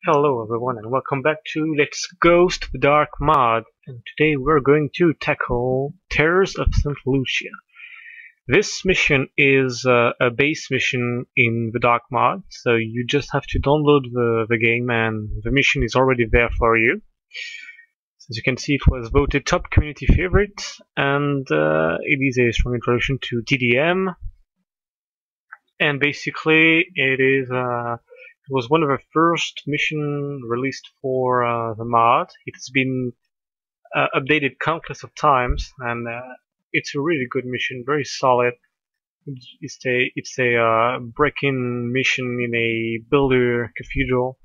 Hello everyone and welcome back to Let's Ghost the Dark Mod, and today we're going to tackle Tears of Saint Lucia. This mission is a base mission in the Dark Mod, so you just have to download the game and the mission is already there for you. So as you can see, it was voted top community favorite, and it is a strong introduction to TDM, and basically it was one of the first mission released for the mod. It's been updated countless of times, and it's a really good mission, very solid. It's a break-in mission in a builder cathedral.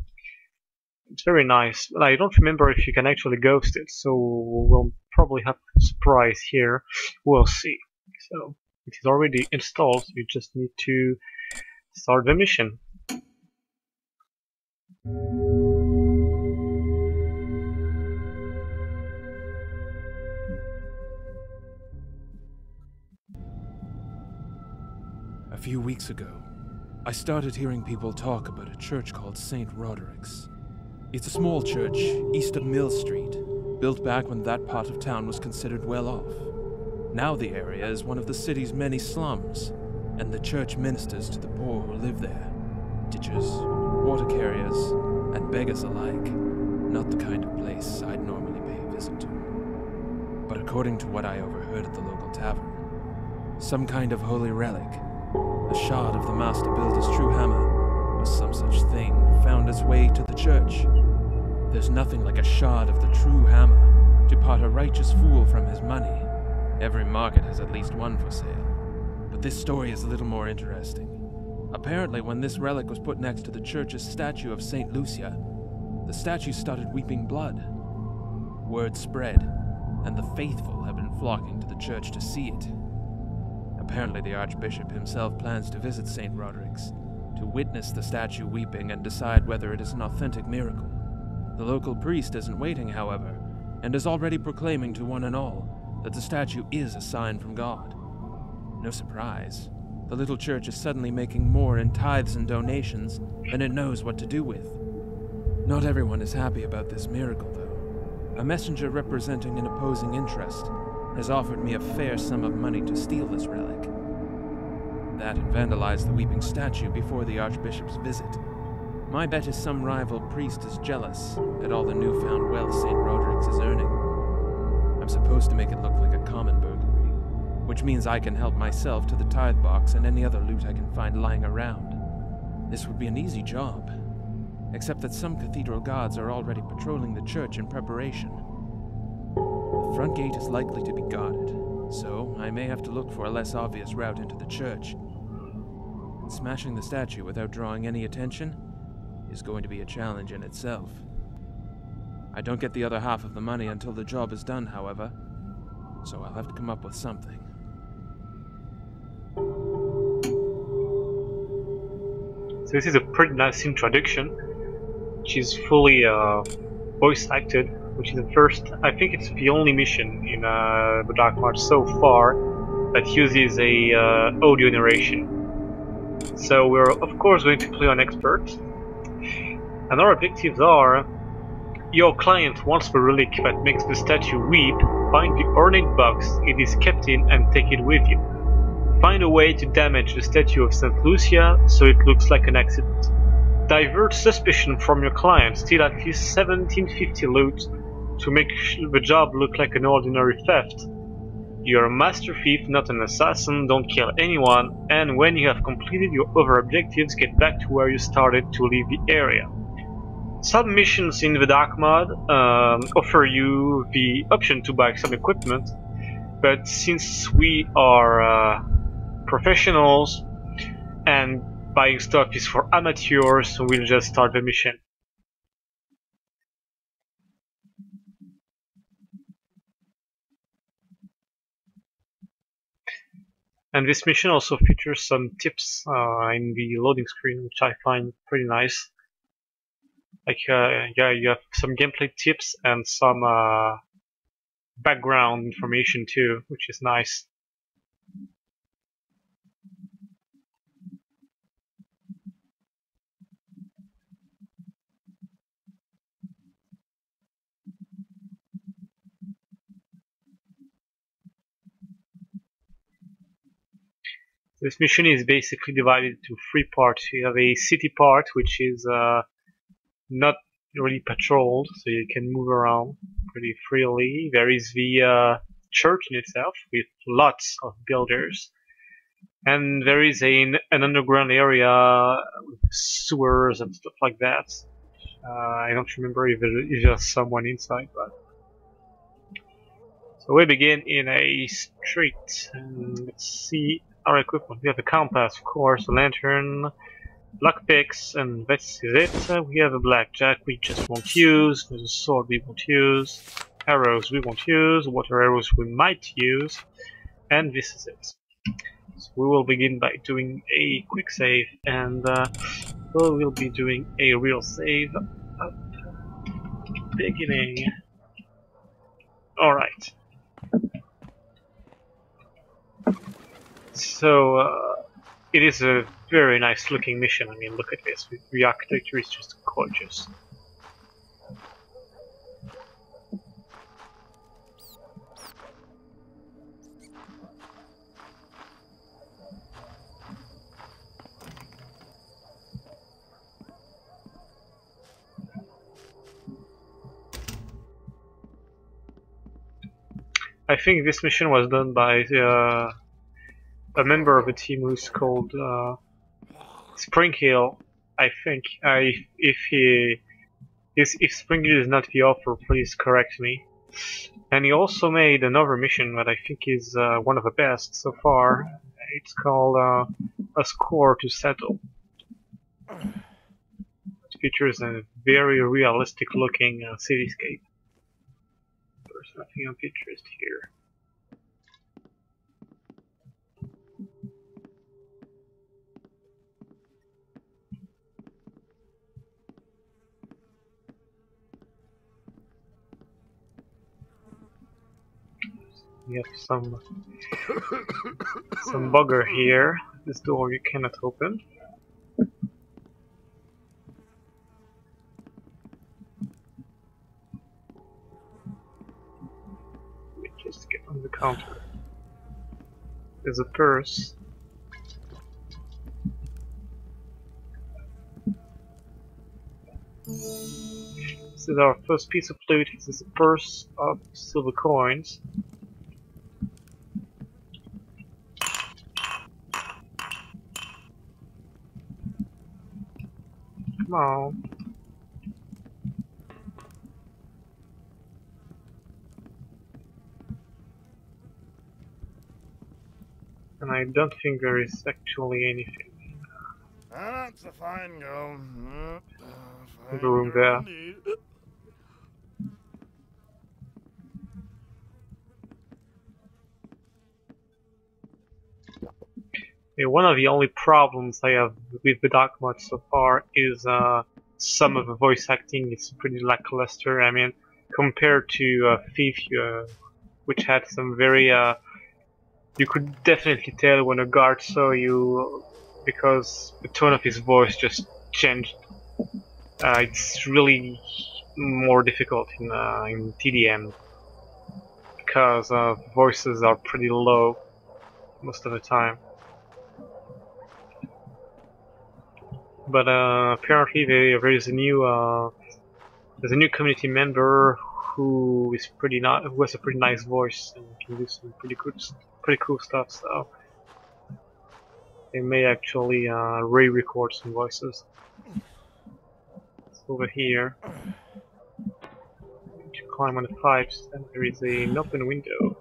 It's very nice, but I don't remember if you can actually ghost it, so we'll probably have a surprise here. We'll see. So it is already installed, you just need to start the mission. A few weeks ago, I started hearing people talk about a church called St. Roderick's. It's a small church east of Mill Street, built back when that part of town was considered well off. Now the area is one of the city's many slums, and the church ministers to the poor who live there. Ditchers, water carriers, and beggars alike. Not the kind of place I'd normally pay a visit to. But according to what I overheard at the local tavern, some kind of holy relic, a shard of the master builder's true hammer, or some such thing, found its way to the church. There's nothing like a shard of the true hammer to part a righteous fool from his money. Every market has at least one for sale. But this story is a little more interesting. Apparently, when this relic was put next to the church's statue of Saint Lucia, the statue started weeping blood. Word spread, and the faithful have been flocking to the church to see it. Apparently, the Archbishop himself plans to visit St. Roderick's, to witness the statue weeping and decide whether it is an authentic miracle. The local priest isn't waiting, however, and is already proclaiming to one and all that the statue is a sign from God. No surprise, the little church is suddenly making more in tithes and donations than it knows what to do with. Not everyone is happy about this miracle, though. A messenger representing an opposing interest has offered me a fair sum of money to steal this relic. That and vandalize the weeping statue before the Archbishop's visit. My bet is some rival priest is jealous at all the newfound wealth St. Roderick's is earning. I'm supposed to make it look like a common burglary, which means I can help myself to the tithe box and any other loot I can find lying around. This would be an easy job, except that some cathedral guards are already patrolling the church in preparation. The front gate is likely to be guarded, so I may have to look for a less obvious route into the church. And smashing the statue without drawing any attention is going to be a challenge in itself. I don't get the other half of the money until the job is done, however, so I'll have to come up with something. So this is a pretty nice introduction, which is fully voice acted, which is the first, I think it's the only mission in the Dark Mod so far that uses a audio narration. So we're of course going to play on expert, and our objectives are: your client wants the relic that makes the statue weep. Find the ornate box it is kept in and take it with you. Find a way to damage the statue of Saint Lucia so it looks like an accident. Divert suspicion from your client. Steal at least 1750 loot to make the job look like an ordinary theft. You're a master thief, not an assassin. Don't kill anyone, and when you have completed your other objectives, get back to where you started to leave the area. Some missions in the Dark Mod offer you the option to buy some equipment, but since we are professionals and buying stuff is for amateurs, so we'll just start the mission. And this mission also features some tips in the loading screen, which I find pretty nice. Like, yeah, you have some gameplay tips and some background information too, which is nice. This mission is basically divided into three parts. You have a city part, which is not really patrolled, so you can move around pretty freely. There is the church in itself, with lots of builders. And there is an underground area with sewers and stuff like that. I don't remember if there's someone inside, but... So we begin in a street, and let's see our equipment. We have a compass, of course, a lantern, lockpicks, and this is it. We have a blackjack we just won't use, there's a sword we won't use, arrows we won't use, water arrows we might use, and this is it. So we will begin by doing a quick save, and we will be doing a real save at beginning. Alright. So, it is a very nice looking mission. I mean, look at this. The architecture is just gorgeous. I think this mission was done by a member of the team who's called Spring Hill. I think if Spring Hill is not the author, please correct me. And he also made another mission that I think is one of the best so far. It's called A Score to Settle. It features a very realistic looking cityscape. There's nothing of interest here. We have some bugger here. This door you cannot open. Let me just get on the counter. There's a purse. This is our first piece of loot. This is a purse of silver coins. Come on. And I don't think there is actually anything. That's a fine go. In the room there. Yeah, one of the only problems I have with the Dark Mod so far is some of the voice acting is pretty lackluster. I mean, compared to Thief, which had some very you could definitely tell when a guard saw you because the tone of his voice just changed. It's really more difficult in TDM because voices are pretty low most of the time. But apparently there is a new there's a new community member who is who has a pretty nice voice and can do some pretty cool stuff. So they may actually re-record some voices. It's over here. To climb on the pipes, and there is an open window.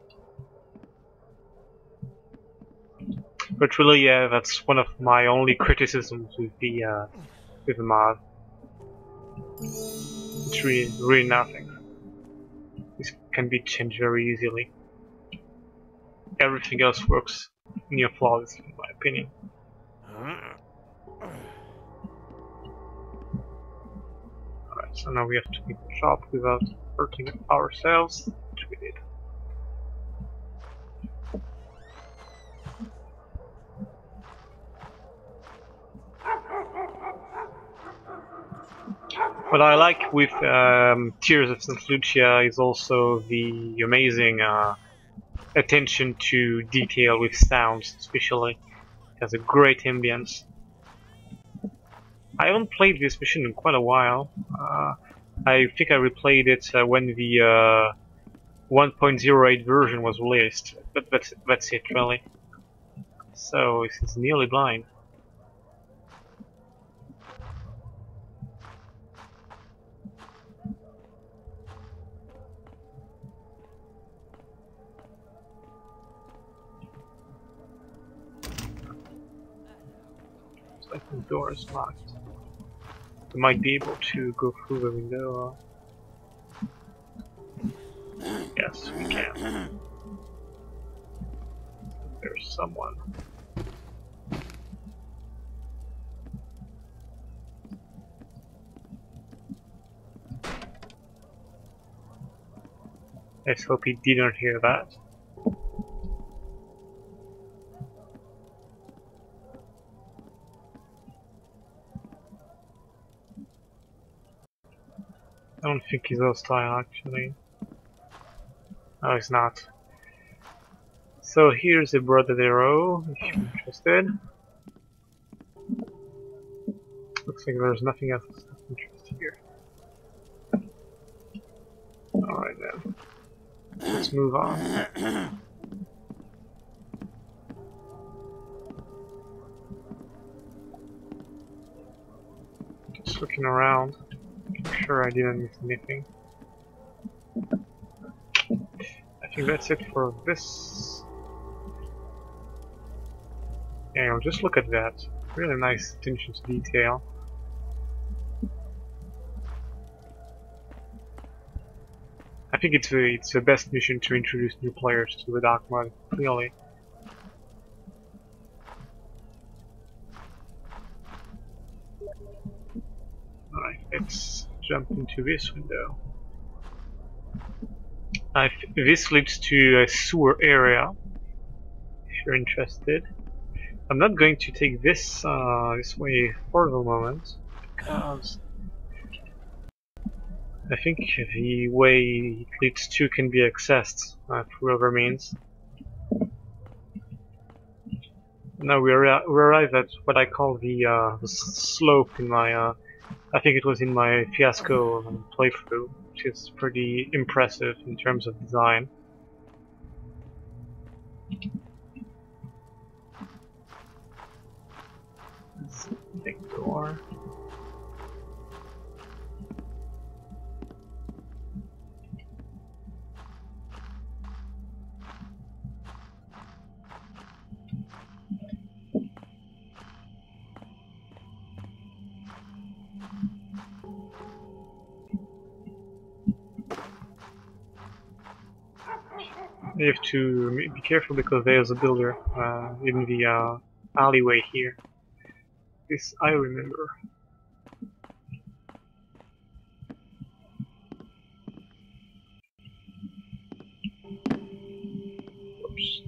But really, yeah, that's one of my only criticisms with the mod. It's really nothing. This can be changed very easily. Everything else works near flawlessly, in my opinion. Alright, so now we have to make the job without hurting ourselves, which we did. What I like with Tears of Saint Lucia is also the amazing attention to detail with sounds, especially. has a great ambience. I haven't played this mission in quite a while. I think I replayed it when the 1.08 version was released, but that's it really. So it's nearly blind. It's like the door is locked. We might be able to go through the window. Yes, we can. There's someone. Let's hope he didn't hear that. I don't think he's hostile actually. No, he's not. So here's a Brodadero, if you're interested. Looks like there's nothing else of interest here. Alright then. Let's move on. Just looking around. I'm sure I didn't miss anything. I think that's it for this. Yeah, just look at that. Really nice attention to detail. I think it's the best mission to introduce new players to the dark mode, clearly. Alright, let's jump into this window. This leads to a sewer area, if you're interested. I'm not going to take this this way for the moment, because I think the way it leads to can be accessed through other means. Now we arrive at what I call the slope in my, I think it was in my Fiasco playthrough, which is pretty impressive in terms of design. This big door. You have to be careful because there's a builder in the alleyway here. This I remember. Oops.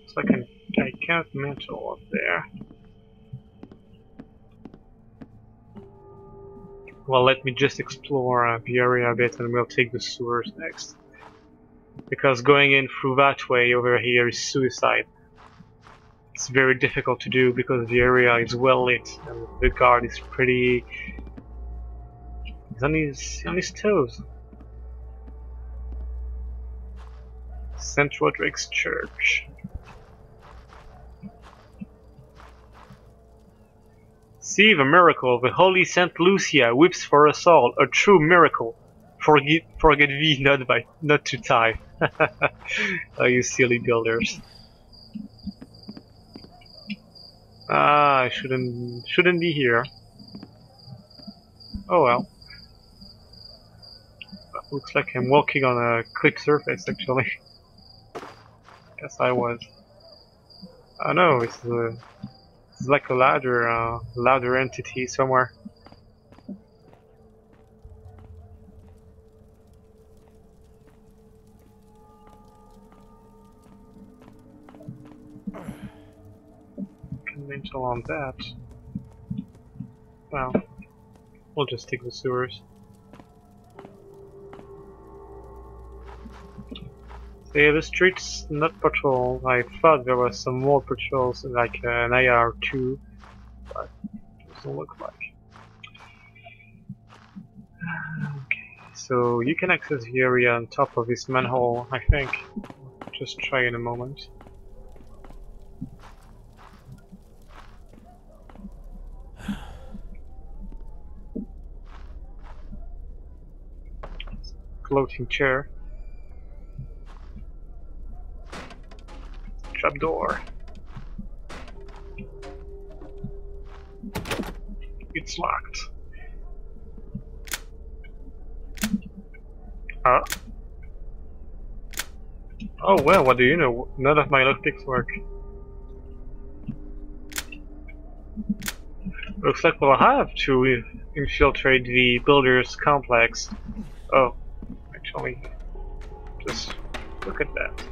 It's like a gigantic mantle up there. Well, let me just explore the area a bit and we'll take the sewers next. Because going in through that way over here is suicide. It's very difficult to do because the area is well lit and the guard is pretty... he's on his toes. St. Roderick's Church. See the miracle, the holy Saint Lucia weeps for us all, a true miracle. Forget thee not to tie. Oh, you silly builders. Ah, I shouldn't be here. Oh well. Looks like I'm walking on a click surface actually. Yes, I was. Oh no, it's like a ladder entity somewhere. Mental on that. Well, we'll just take the sewers. Yeah, the street's not patrolled. I thought there was some more patrols, like an AR2, but it doesn't look like. Okay, so you can access the area on top of this manhole, I think. Just try in a moment. Floating chair. Trapdoor. It's locked. Huh? Oh well, what do you know? None of my lockpicks work. Looks like we'll have to infiltrate the builder's complex. Oh, actually, just look at that.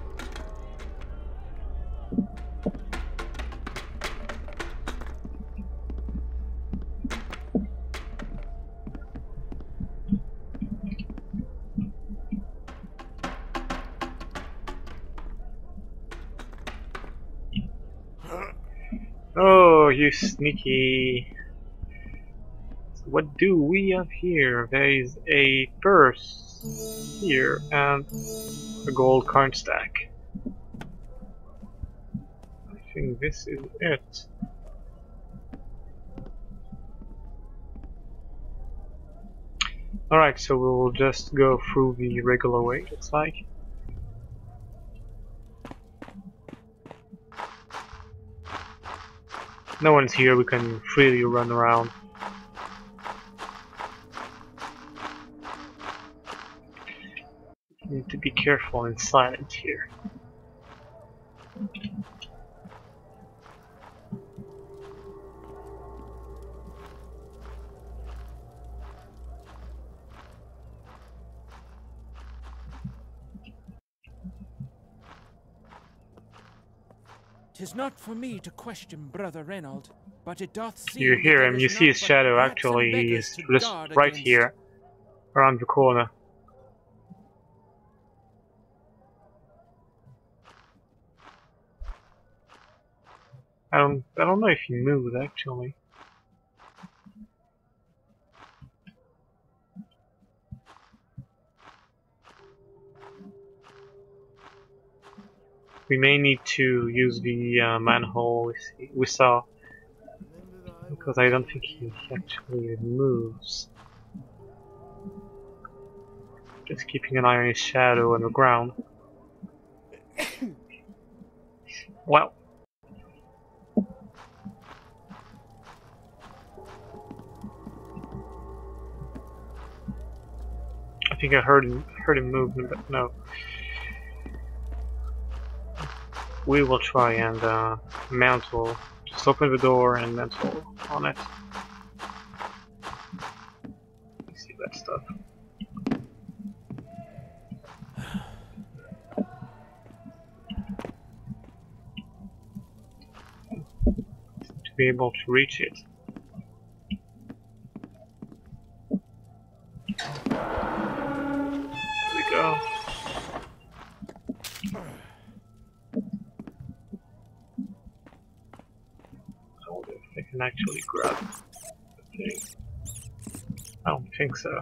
Oh, you sneaky. So what do we have here? There is a purse here and a gold coin stack. I think this is it. Alright, so we'll just go through the regular way, looks like. No one's here, we can freely run around. Need to be careful and silent here. "'Tis not for me to question Brother Reynold, but it doth seem You hear that him, there you is see naught his but shadow, rats and actually beggars he's to just guard right against." here, around the corner. I don't know if he moved actually. We may need to use the manhole we saw, because I don't think he actually moves. Just keeping an eye on his shadow on the ground. Well, I think I heard him move, but no. We will try and mantle. Just open the door and mantle on it. See that stuff. To be able to reach it. Here we go. I wonder if I can actually grab the thing. I don't think so.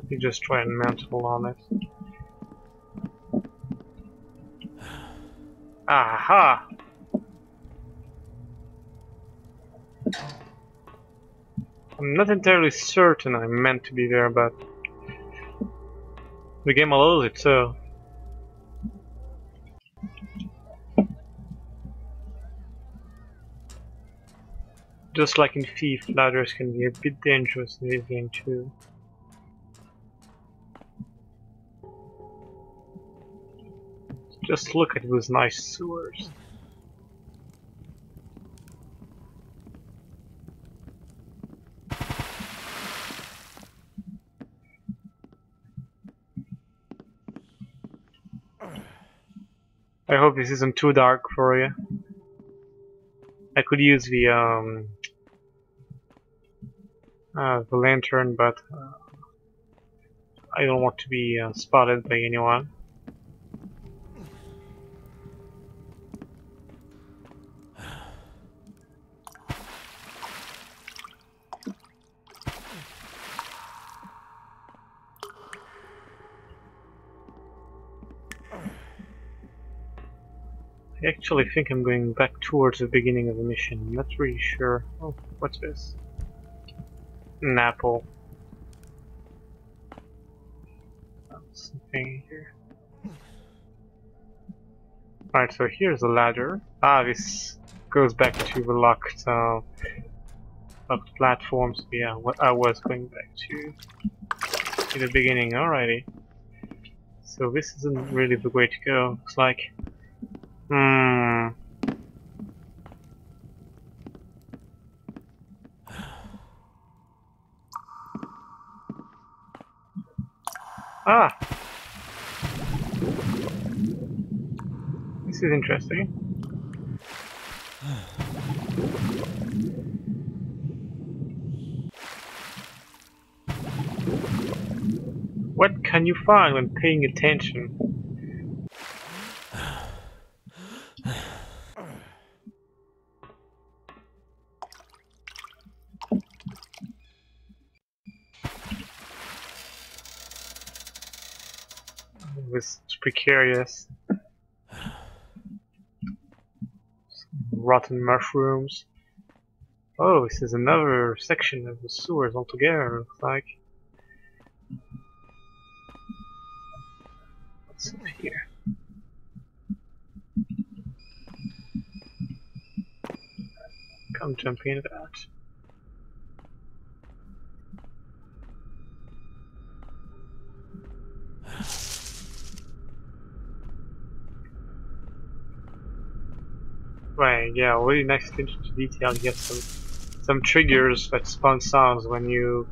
You just try and mantle on it. Aha! I'm not entirely certain I'm meant to be there, but the game allows it, so. Just like in Thief, ladders can be a bit dangerous in this game too. Just look at those nice sewers. I hope this isn't too dark for you. I could use the lantern, but I don't want to be spotted by anyone. I actually think I'm going back towards the beginning of the mission. I'm not really sure. Oh, what's this? An apple. Something here. Alright, so here's the ladder. Ah, this goes back to the locked platforms. Yeah, what I was going back to the beginning. Alrighty. So this isn't really the way to go. Looks like. Ah! This is interesting. What can you find when paying attention? This is precarious. Rotten mushrooms. Oh, this is another section of the sewers altogether, looks like. What's up here? Come jump into that. Right, yeah, really nice attention to detail. You have some triggers that spawn sounds when you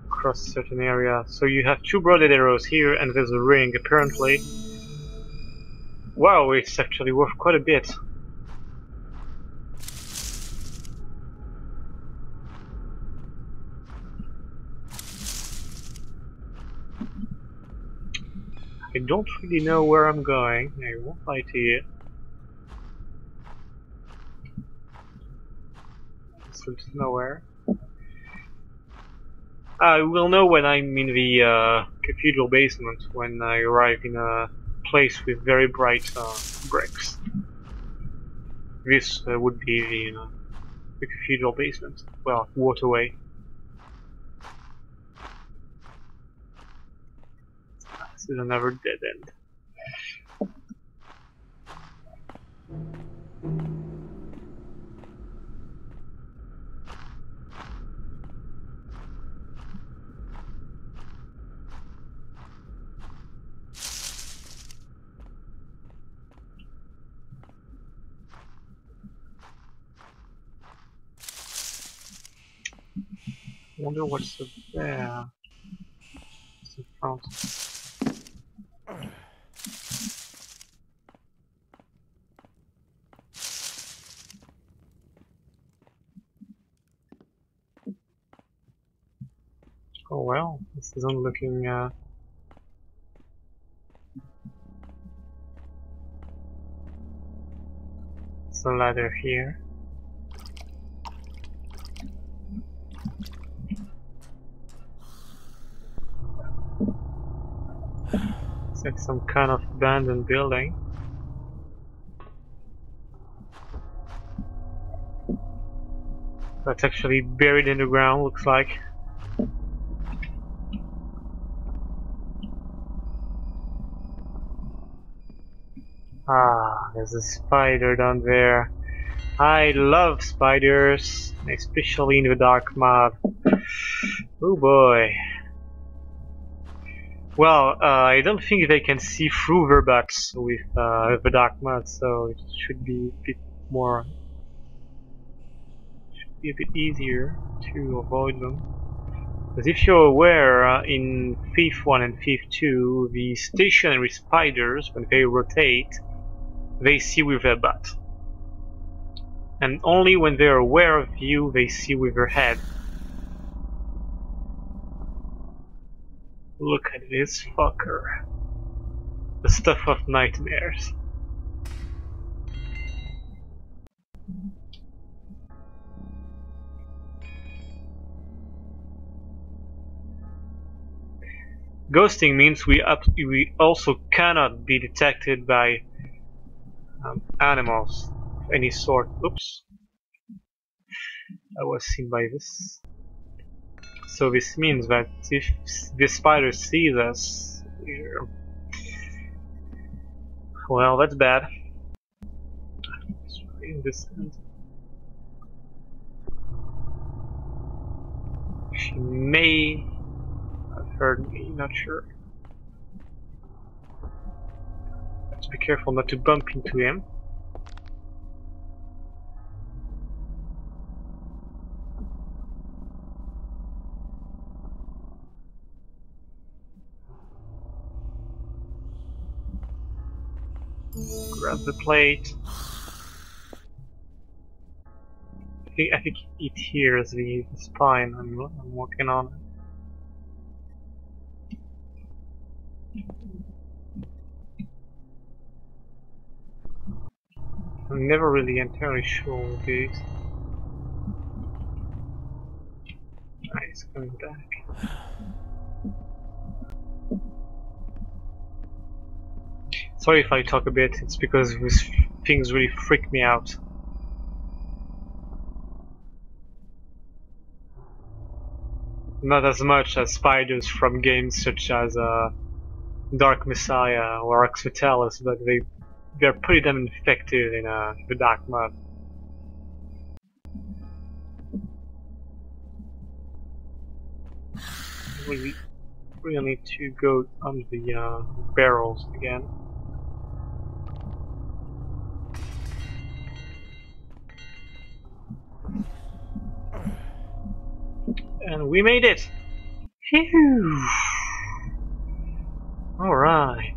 cross a certain area. So you have two braided arrows here, and there's a ring apparently. Wow, it's actually worth quite a bit. I don't really know where I'm going. I won't lie to you. So just nowhere. I will know when I'm in the cathedral basement, when I arrive in a place with very bright bricks. This would be the cathedral basement. Well, waterway. This is another dead end. I wonder what's up there. What's in front? Oh well, this isn't looking There's a ladder here. It's like some kind of abandoned building. That's actually buried in the ground, looks like. Ah, there's a spider down there. I love spiders, especially in the dark mud. Oh boy. Well, I don't think they can see through their butts with the dark mud, so it should be a bit more... should be a bit easier to avoid them. Because if you're aware, in Thief 1 and Thief 2, the stationary spiders, when they rotate, they see with their butt. And only when they're aware of you, they see with their head. Look at this fucker. The stuff of nightmares. Ghosting means we also cannot be detected by animals of any sort. Oops. I was seen by this. So this means that if the spider sees us, well, that's bad. In this end. She may have heard me, not sure. Let's be careful not to bump into him. Grab the plate. I think it hears the spine. I'm working on it. I'm never really entirely sure what it is. Nice, coming back. Sorry if I talk a bit, it's because these things really freak me out. Not as much as spiders from games such as Dark Messiah or Arx Fatalis, but they're pretty damn effective in the dark mud. We really need to go on the barrels again. And we made it! Phew! Alright.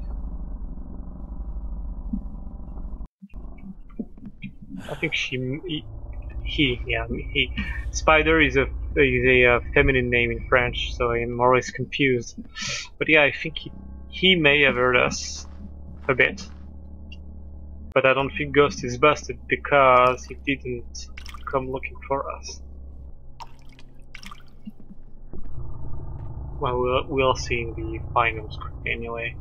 I think he. Spider is a feminine name in French, so I'm always confused. But yeah, I think he may have hurt us a bit. But I don't think Ghost is busted because he didn't come looking for us. Well, we'll see in the final screen anyway.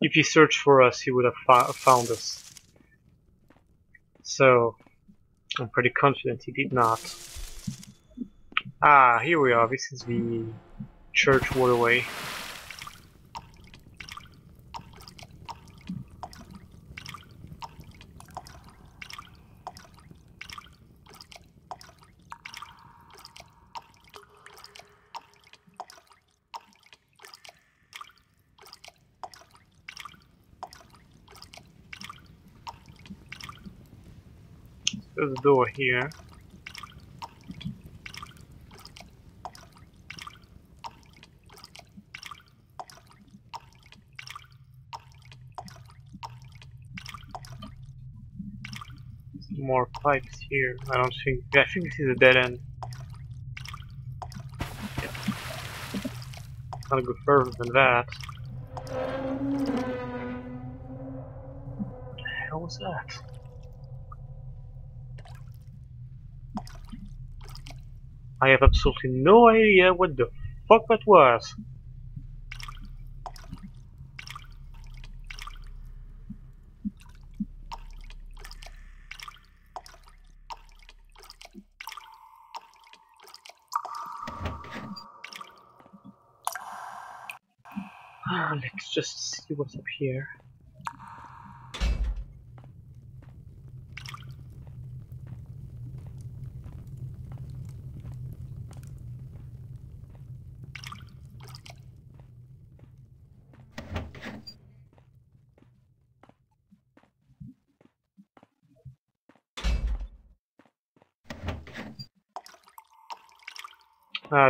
If he searched for us, he would have found us. So, I'm pretty confident he did not. Ah, here we are. This is the church waterway. There's a door here. Some more pipes here. I think this is a dead end. Yeah. Gotta go further than that. What the hell was that? I have absolutely no idea what the fuck that was. Let's just see what's up here.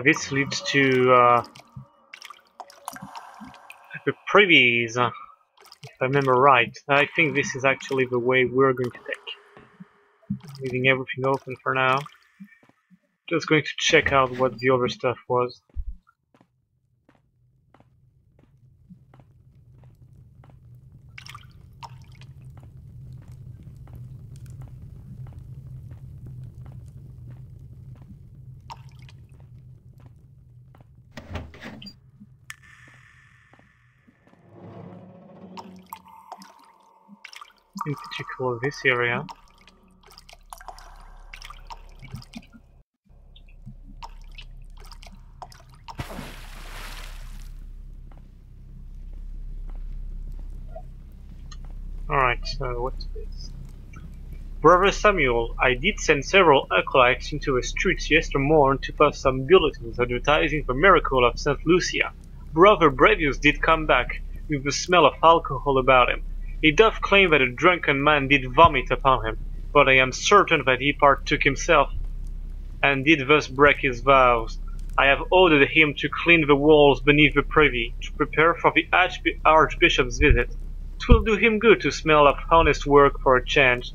This leads to the privies, if I remember right. I think this is actually the way we're going to take. Leaving everything open for now. Just going to check out what the other stuff was. In particular this area. Alright, so what's this? Brother Samuel, I did send several acolytes into the streets yesterday morning to post some bulletins advertising the miracle of Saint Lucia. Brother Brevius did come back with the smell of alcohol about him. He doth claim that a drunken man did vomit upon him, but I am certain that he partook himself, and did thus break his vows. I have ordered him to clean the walls beneath the privy, to prepare for the Archbishop's visit. 'Twill do him good to smell of honest work for a change.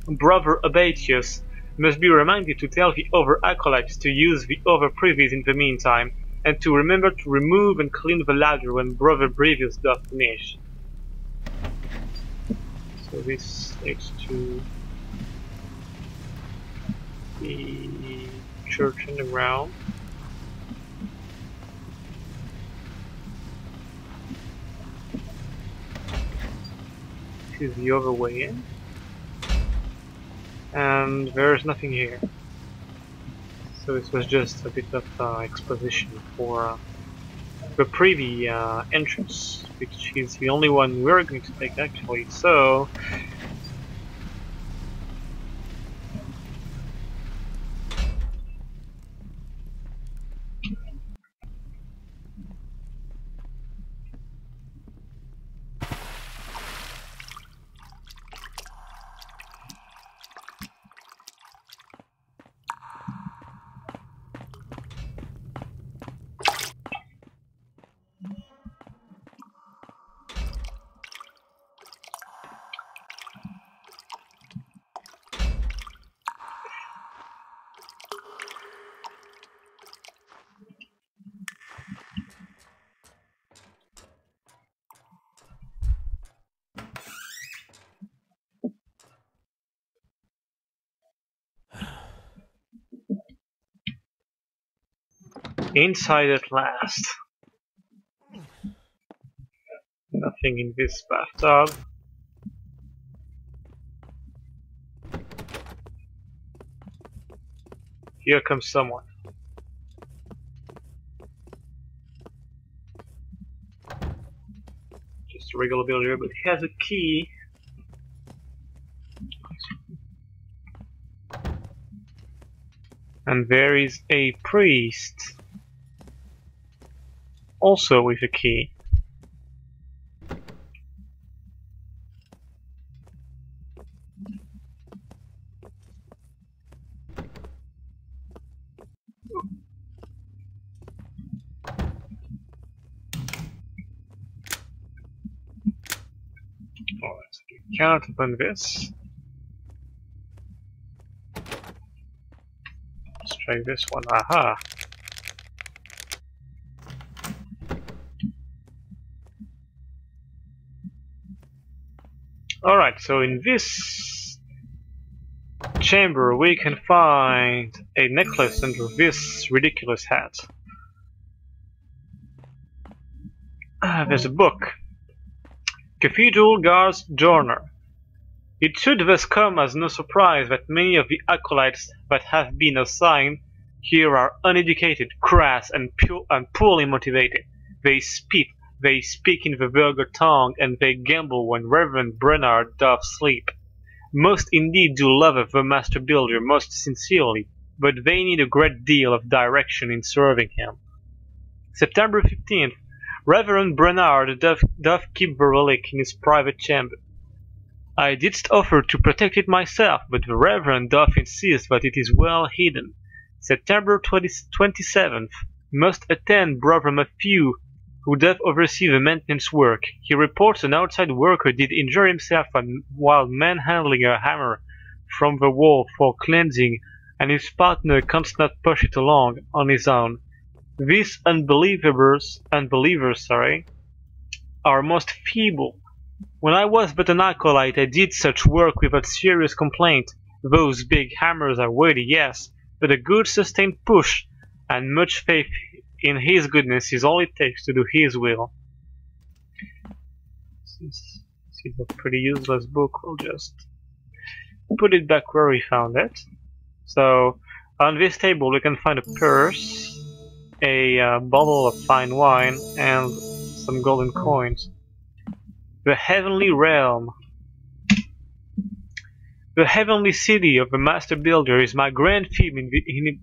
Brother Abatius must be reminded to tell the other acolytes to use the other privies in the meantime, and to remember to remove and clean the ladder when Brother Brevius doth finish. So this leads to the church underground. This is the other way in. And there's nothing here. So this was just a bit of exposition for the privy entrance, which is the only one we're going to take actually. So inside at last. Nothing in this bathtub. Here comes someone. Just a regular builder, but he has a key. And there is a priest, also with a key. Alright, so we can't open this. Let's try this one. Aha! Alright, so in this chamber we can find a necklace under this ridiculous hat. There's a book. Cathedral Guard's Journal. It should thus come as no surprise that many of the acolytes that have been assigned here are uneducated, crass, and poorly motivated. They speak in the vulgar tongue, and they gamble when Reverend Bernard doth sleep. Most indeed do love the Master Builder most sincerely, but they need a great deal of direction in serving him. September 15th. Reverend Bernard doth keep the relic in his private chamber. I didst offer to protect it myself, but the Reverend doth insist that it is well hidden. September 27th. Must attend Brother Matthew, who doth oversee the maintenance work. He reports an outside worker did injure himself while manhandling a hammer. from the wall for cleansing, and his partner can't not push it along on his own. These unbelievers, are most feeble. When I was but an acolyte, I did such work without serious complaint. Those big hammers are weighty, yes, but a good sustained push and much faith in his goodness is all it takes to do his will. This is a pretty useless book. We'll just put it back where we found it. So, on this table we can find a purse, a bottle of fine wine, and some golden coins. The Heavenly Realm. The Heavenly City of the Master Builder is my grand theme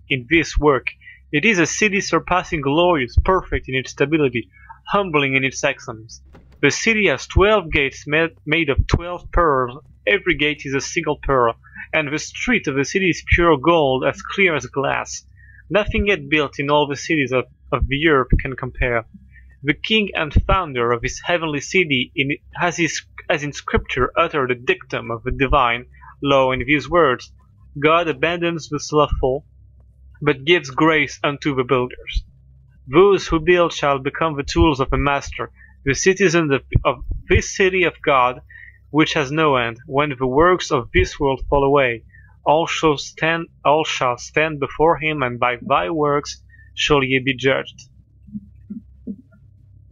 in this work. It is a city surpassing glorious, perfect in its stability, humbling in its excellence. The city has 12 gates made of 12 pearls. Every gate is a single pearl, and the street of the city is pure gold, as clear as glass. Nothing yet built in all the cities of the earth can compare. The king and founder of this heavenly city has in scripture uttered a dictum of the divine law in these words: God abandons the slothful, but gives grace unto the builders. Those who build shall become the tools of the master, the citizens of this city of God, which has no end. When the works of this world fall away, all shall stand before him, and by thy works shall ye be judged.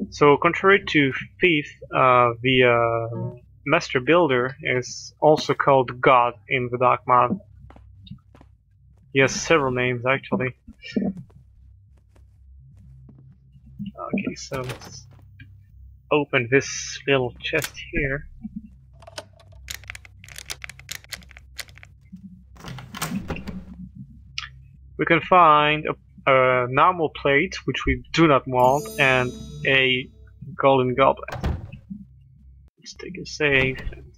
So, contrary to Thief, the Master Builder is also called God in the Dark Mod. He has several names, actually. Okay, so let's open this little chest here. We can find a normal plate, which we do not want, and a golden goblet. Let's take a save and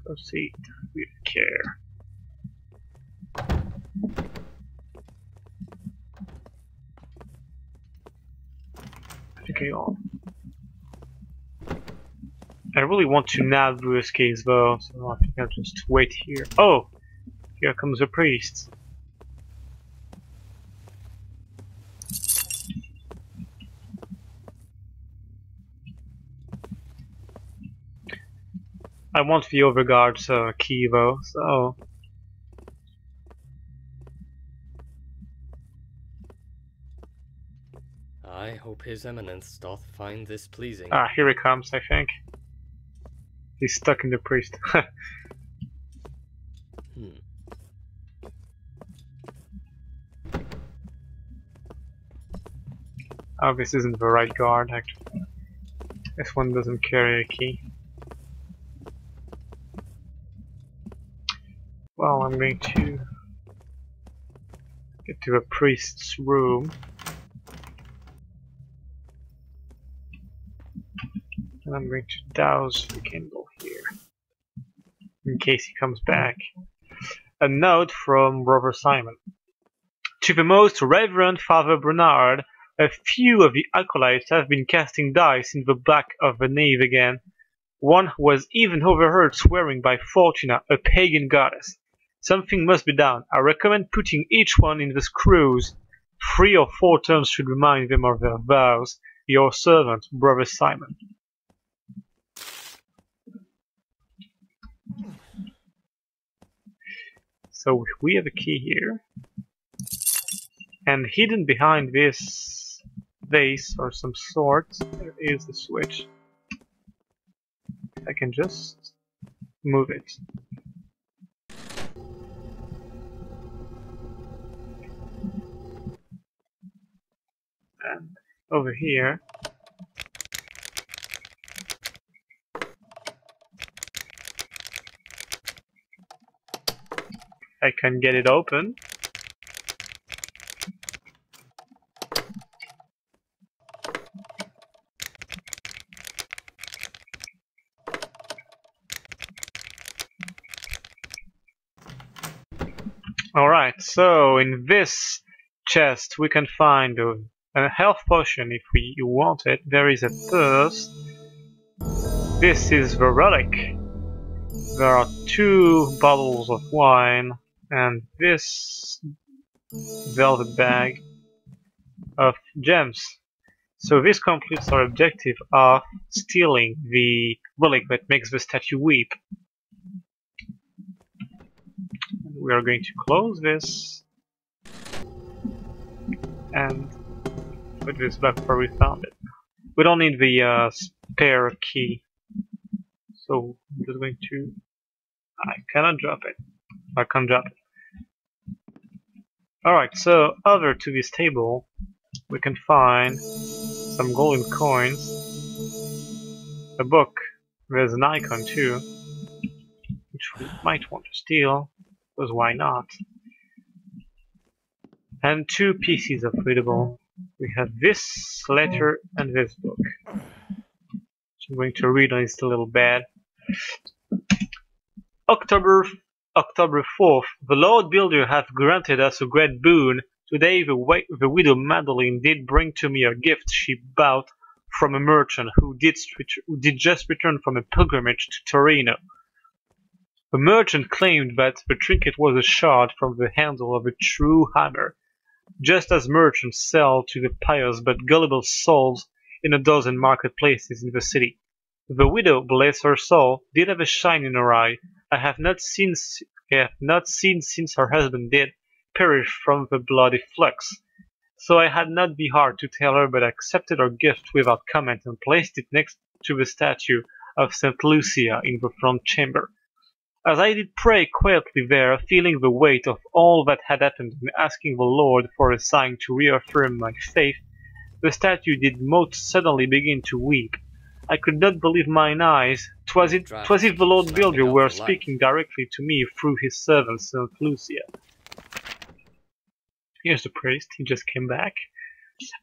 proceed with care. Okay, on. I really want to nab through this case though, so I think I'll just wait here. Oh! Here comes a priest. I want the overguard's key though, so... I hope his eminence doth find this pleasing. Ah, here he comes, I think. He's stuck in the priest. Oh, this isn't the right guard, actually. This one doesn't carry a key. Well, I'm going to get to a priest's room. And I'm going to douse the candle here, in case he comes back. A note from Brother Simon. To the most Reverend Father Bernard, a few of the acolytes have been casting dice in the back of the nave again. One was even overheard swearing by Fortuna, a pagan goddess. Something must be done. I recommend putting each one in the screws. 3 or 4 turns should remind them of their vows. Your servant, Brother Simon. So we have a key here. And hidden behind this vase or some sort, there is a switch. I can just move it. And over here, I can get it open. Alright, so in this chest we can find a health potion if we want it. There is a purse. This is the relic. There are 2 bottles of wine and this velvet bag of gems. So this completes our objective of stealing the relic that makes the statue weep. We are going to close this and put this back where we found it. We don't need the spare key, so I'm just going to... I cannot drop it. I can't drop it. Alright, so over to this table we can find some golden coins, a book, there's an icon too, which we might want to steal, because why not? And 2 pieces of readable. We have this letter and this book. So I'm going to read on this little bed. October 4th. The Lord Builder hath granted us a great boon. Today the widow Madeline did bring to me a gift she bought from a merchant who did just return from a pilgrimage to Torino. The merchant claimed that the trinket was a shard from the handle of a true hammer, just as merchants sell to the pious but gullible souls in a dozen marketplaces in the city. The widow, bless her soul, did have a shine in her eye. I have not seen since her husband did perish from the bloody flux. So I had not the heart to tell her, but accepted her gift without comment and placed it next to the statue of Saint Lucia in the front chamber. As I did pray quietly there, feeling the weight of all that had happened and asking the Lord for a sign to reaffirm my faith, the statue did most suddenly begin to weep. I could not believe mine eyes. 'Twas if the Lord Builder were speaking directly to me through his servant Saint Lucia. Here's the priest, he just came back.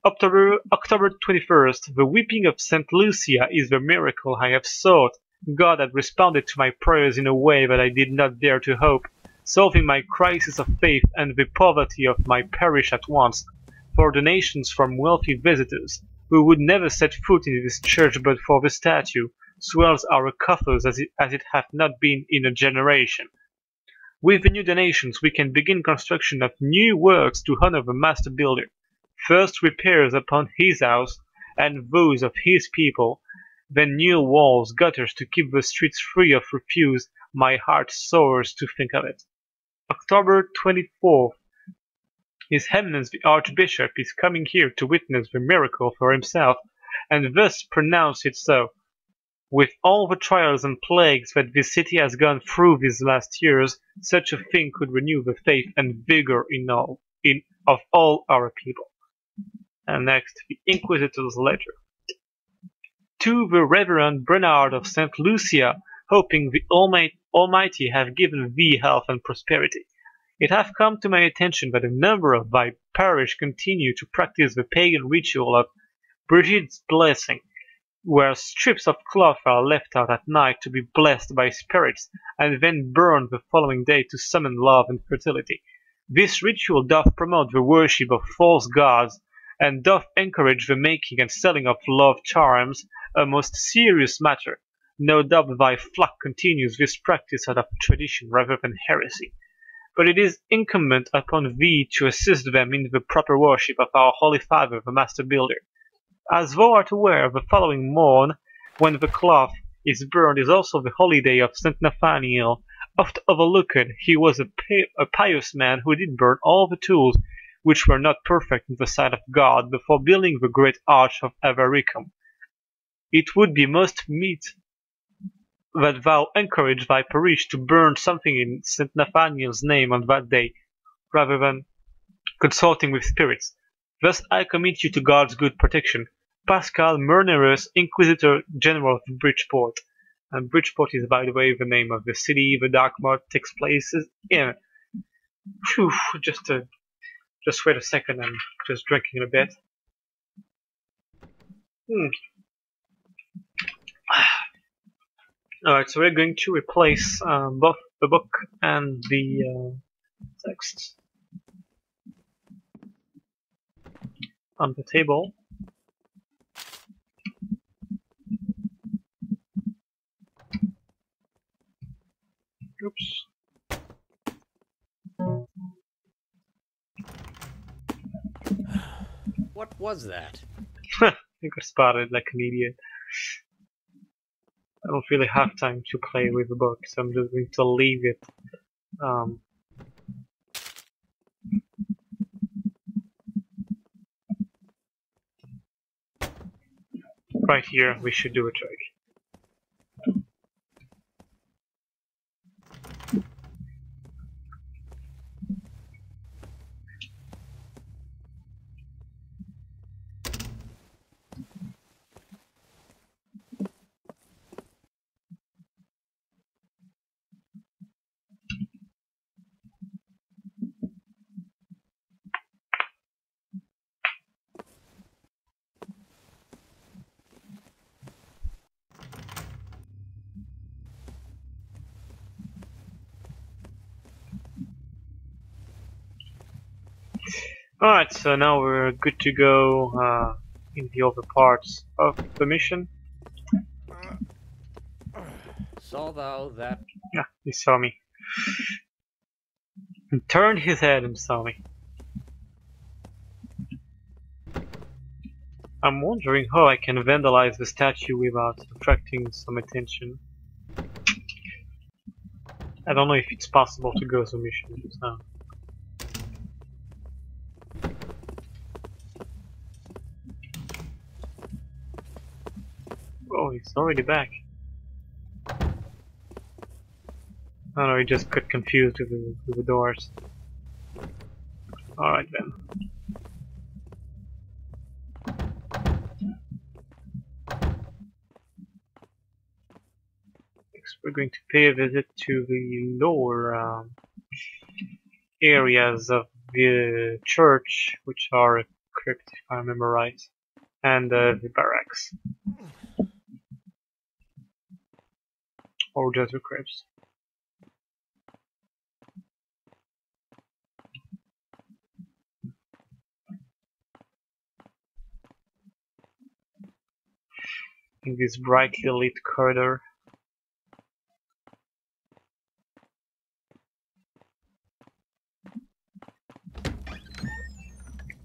October 21st. The weeping of Saint Lucia is the miracle I have sought. God had responded to my prayers in a way that I did not dare to hope, solving my crisis of faith and the poverty of my parish at once. For donations from wealthy visitors, who would never set foot in this church but for the statue, swells our coffers as it hath not been in a generation. With the new donations we can begin construction of new works to honor the master builder. First repairs upon his house and those of his people, then new walls, gutters to keep the streets free of refuse. My heart soars to think of it. October 24th. His Eminence the Archbishop is coming here to witness the miracle for himself, and thus pronounce it so. With all the trials and plagues that this city has gone through these last years, such a thing could renew the faith and vigor of all our people. And next, the Inquisitor's letter. To the Reverend Bernard of Saint Lucia, hoping the Almighty have given thee health and prosperity. It hath come to my attention that a number of thy parish continue to practice the pagan ritual of Brigid's blessing, where strips of cloth are left out at night to be blessed by spirits, and then burned the following day to summon love and fertility. This ritual doth promote the worship of false gods, and doth encourage the making and selling of love charms, a most serious matter. No doubt thy flock continues this practice out of tradition rather than heresy. But it is incumbent upon thee to assist them in the proper worship of our Holy Father, the Master Builder. As thou art aware, the following morn, when the cloth is burned, is also the holiday of Saint Nathaniel. Oft overlooked, he was a pious man who did burn all the tools which were not perfect in the sight of God before building the great arch of Avaricum. It would be most meet that thou encourage thy parish to burn something in Saint Nathaniel's name on that day, rather than consulting with spirits. Thus I commit you to God's good protection. Pascal Murnerus, Inquisitor General of Bridgeport. And Bridgeport is, by the way, the name of the city the Dark Mart takes place in. Phew, just wait a second, I'm just drinking a bit. Alright, so we're going to replace both the book and the text on the table. Oops. What was that? I got spotted like an idiot. I don't really have time to play with the book, so I'm just going to leave it. Right here, we should do a trick. Alright, so now we're good to go in the other parts of the mission. Saw thou that? Yeah, he saw me. He turned his head and saw me. I'm wondering how I can vandalize the statue without attracting some attention. I don't know if it's possible to go to mission, so. Oh, he's already back. Oh no, he just got confused with the doors. Alright then. Next we're going to pay a visit to the lower areas of the church, which are a crypt if I remember right, and the barracks. Or just the crypts. In this brightly lit corridor.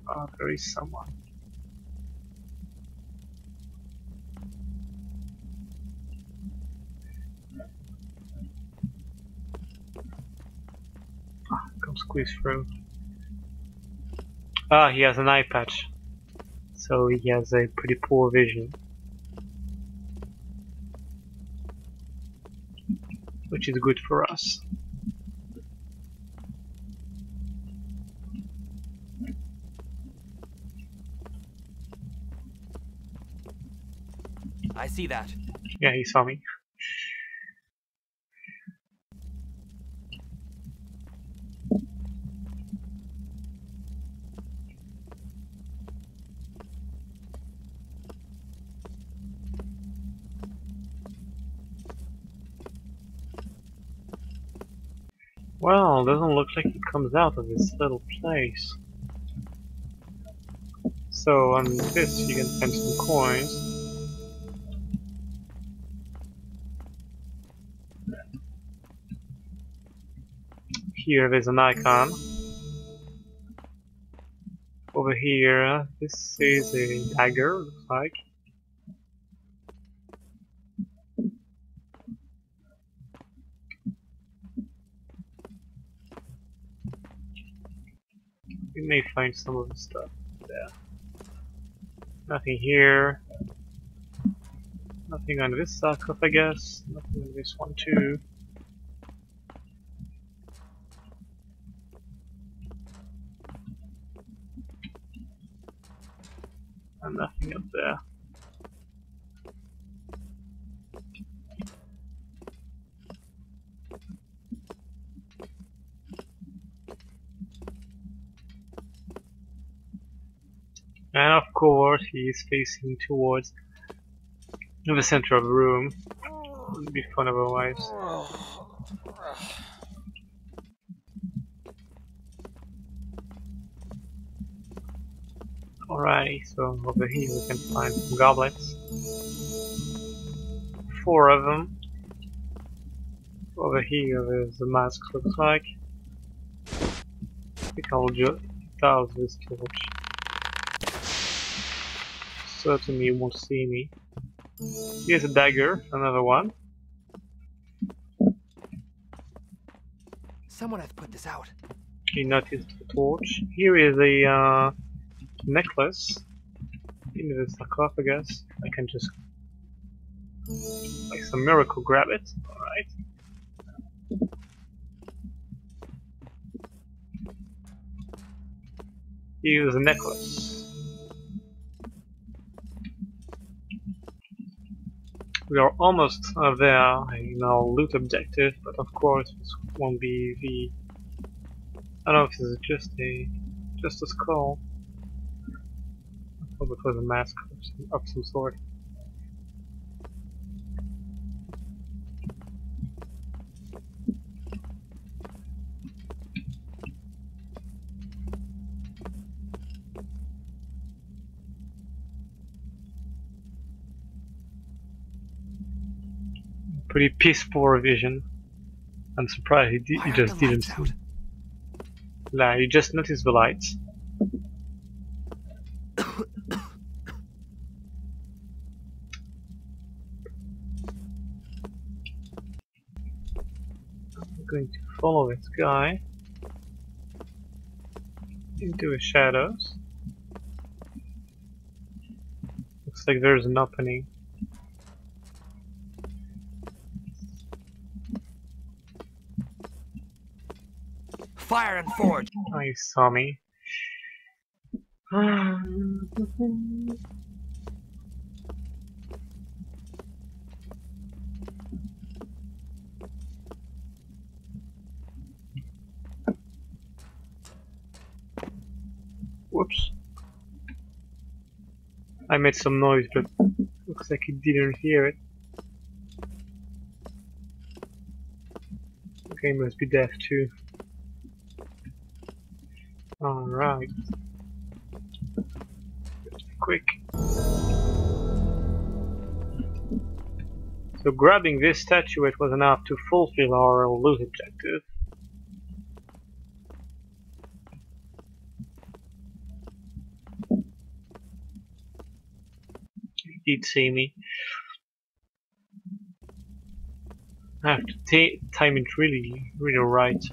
Oh, there is someone. Come squeeze through. Ah, he has an eye patch, so he has a pretty poor vision, which is good for us. I see that. Yeah, he saw me. Well, doesn't look like he comes out of this little place. So on this you can find some coins. Here there's an icon. Over here, this is a dagger, looks like. We may find some of the stuff there. Nothing here. Nothing on this sarcophagus. Nothing on this one too. And nothing up there. And of course he is facing towards the center of the room. Wouldn't be fun otherwise. Alrighty, so over here we can find some goblets. 4 of them. Over here there's the mask, looks like. I think I'll just douse this torch. Certainly you won't see me. Here's a dagger, another one. Someone has put this out. You noticed the torch. Here is a necklace in the sarcophagus. I can just, like some miracle, grab it. Alright. Here's a necklace. We are almost there in our loot objective, but of course this won't be the. I don't know if this is just a skull. I thought it was a mask of some sort. Pretty piss poor vision. I'm surprised he just didn't see. Nah, you just noticed the lights. I'm going to follow this guy into the shadows. Looks like there's an opening. Fire and forge. Oh, you saw me. Whoops. I made some noise, but looks like he didn't hear it. Okay, must be deaf too. Alright. Quick. So grabbing this statuette was enough to fulfill our loot objective. He did see me. I have to time it really right.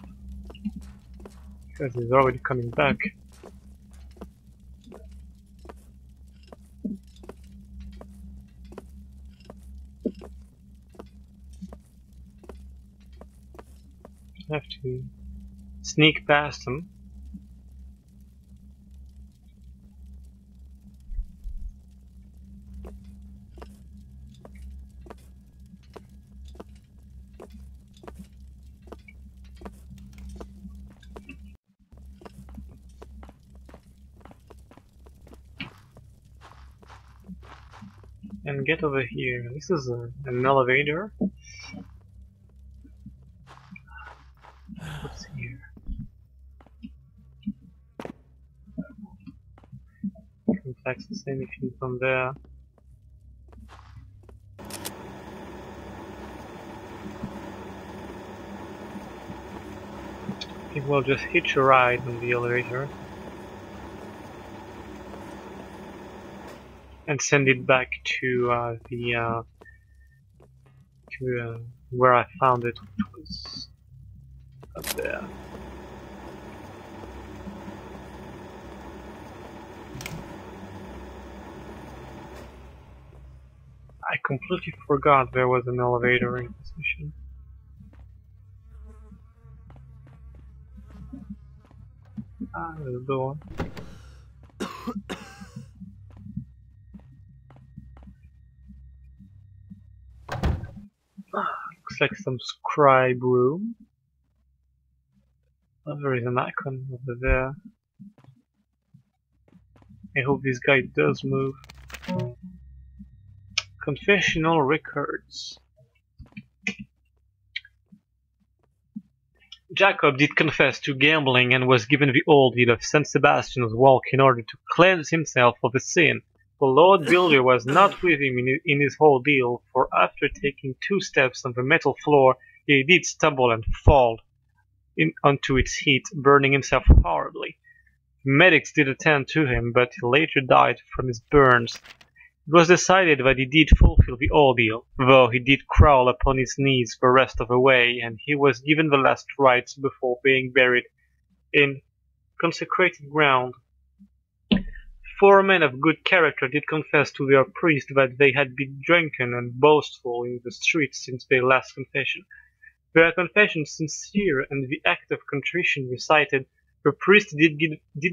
Because he's already coming back. I have to sneak past him. And get over here. This is an elevator. What's here? Can access anything from there. I think we'll just hitch a ride on the elevator. And send it back to where I found it, which was up there. I completely forgot there was an elevator in this mission. Ah, there's a door. Looks like some scribe room. Oh, there is an icon over there. I hope this guy does move. Confessional records. Jacob did confess to gambling and was given the old deed of St. Sebastian's walk in order to cleanse himself of the sin. The Lord Builder was not with him in his whole deal, for after taking 2 steps on the metal floor, He did stumble and fall onto its heat, burning himself horribly. Medics did attend to him, but he later died from his burns. It was decided that he did fulfill the ordeal, though he did crawl upon his knees the rest of the way, and he was given the last rites before being buried in consecrated ground. 4 men of good character did confess to their priest that they had been drunken and boastful in the streets since their last confession. Their confession sincere and the act of contrition recited, the priest did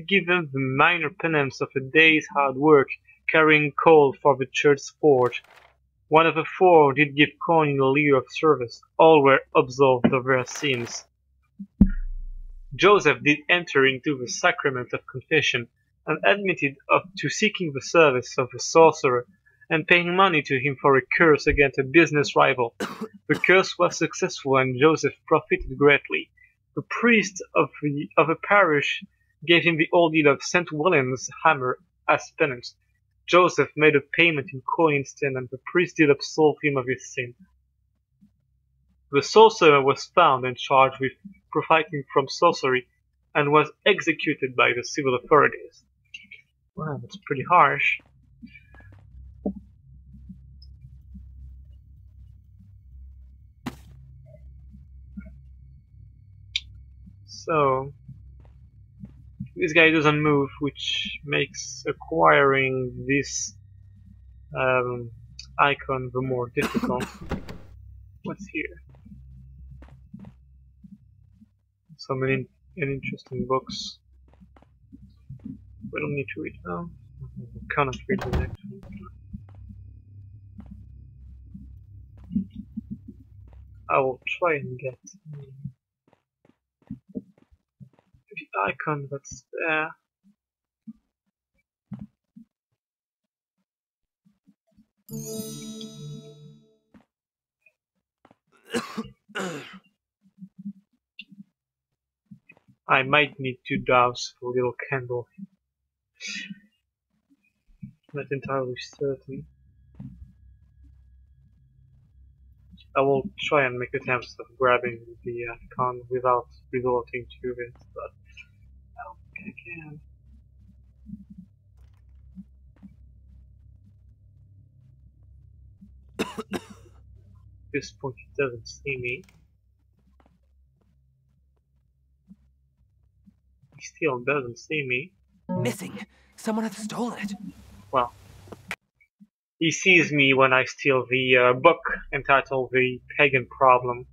give them the minor penance of a day's hard work, carrying coal for the church forge. One of the 4 did give coin in lieu of service. All were absolved of their sins. Joseph did enter into the sacrament of confession, and admitted to seeking the service of a sorcerer, and paying money to him for a curse against a business rival. The curse was successful, and Joseph profited greatly. The priest of the parish gave him the ordeal of St. William's hammer as penance. Joseph made a payment in coin instead, and the priest did absolve him of his sin. The sorcerer was found and charged with profiting from sorcery, and was executed by the civil authorities. Wow, that's pretty harsh. So, this guy doesn't move, which makes acquiring this icon the more difficult. What's here? So many interesting books. We don't need to read now. We cannot read the next one. I will try and get the icon that's there. I might need to douse the little candle. Not entirely certain. I will try and make attempts of grabbing the icon without resorting to it, but I don't think I can. At this point it doesn't see me. He still doesn't see me. Missing. Someone hath stolen it. Well, he sees me when I steal the book entitled The Pagan Problem.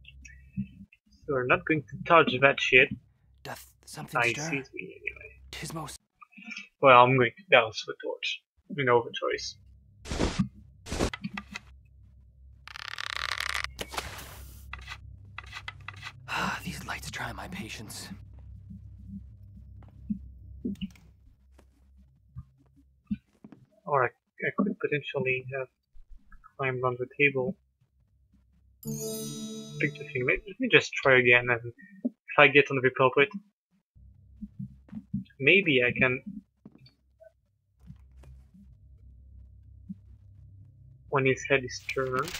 So we're not going to touch that shit. Doth something He stir? sees me anyway. 'Tis most. Well, I'm going to douse the torch. We know the choice. These lights try my patience. Or I could potentially have climbed on the table. Pick the thing. Let me just try again, and if I get on the culprit, maybe I can. When his head is turned.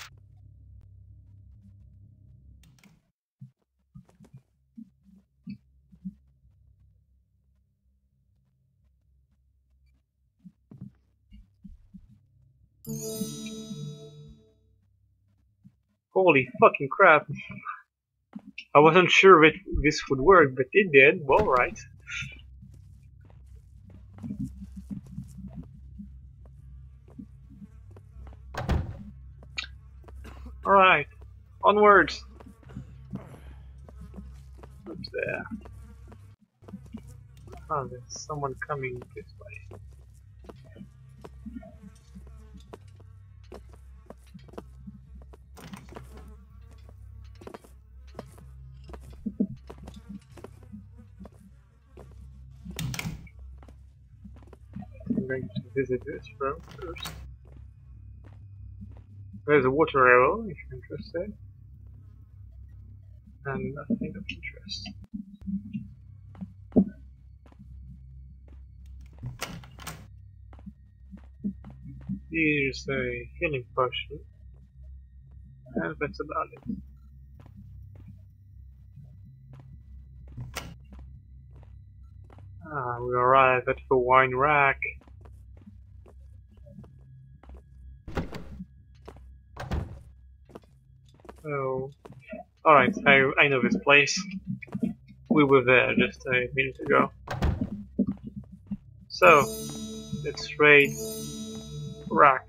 Holy fucking crap. I wasn't sure that this would work, but it did. Well, right. Alright. Onwards. What's there? Oh, there's someone coming this way. I'm going to visit this room first. There's a water arrow if you're interested. And nothing of interest. Here's a healing potion. And that's about it. We arrive at the wine rack. Oh, alright, I know this place. We were there just a minute ago. So, let's raid rack.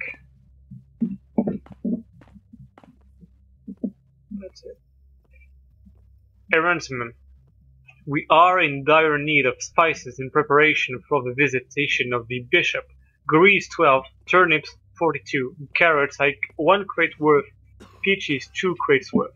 That's it. A ransom. We are in dire need of spices in preparation for the visitation of the bishop. Grease 12, turnips 42, carrots like 1 crate worth, peaches 2 crates worth.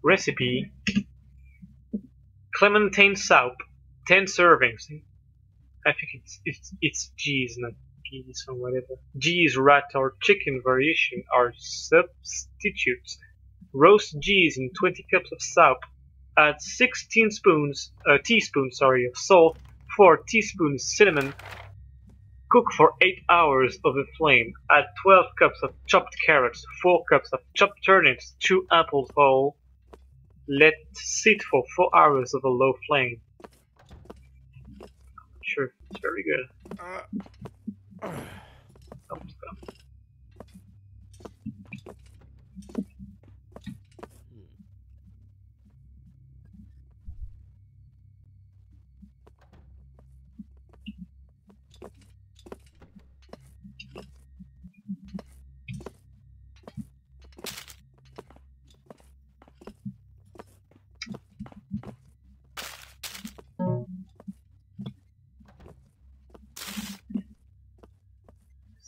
Recipe: clementine soup, 10 servings. I think it's G's, not geese or whatever. G's, rat or chicken variation are substitutes. Roast G's in 20 cups of soup. Add 16 teaspoons of salt, 4 teaspoons cinnamon. Cook for 8 hours over flame. Add 12 cups of chopped carrots, 4 cups of chopped turnips, 2 apples whole. Let sit for 4 hours over low flame. Sure, it's very good. Thumbs up.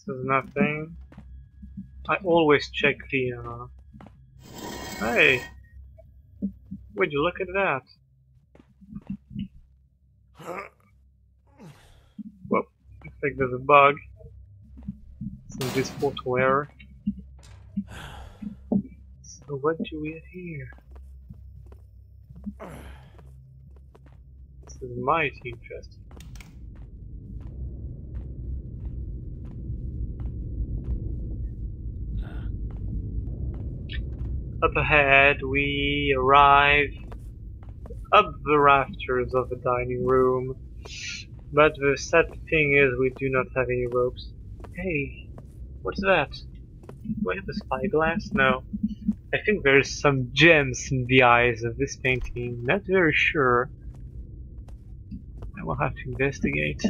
This is nothing. I always check the Hey! Would you look at that? Well, looks like there's a bug. Some this photo error. So what do we have here? This is mighty interesting. Up ahead, we arrive up the rafters of the dining room, but the sad thing is we do not have any ropes. Hey, what's that? Do I have a spyglass? No. I think there's some gems in the eyes of this painting. Not very sure. I will have to investigate.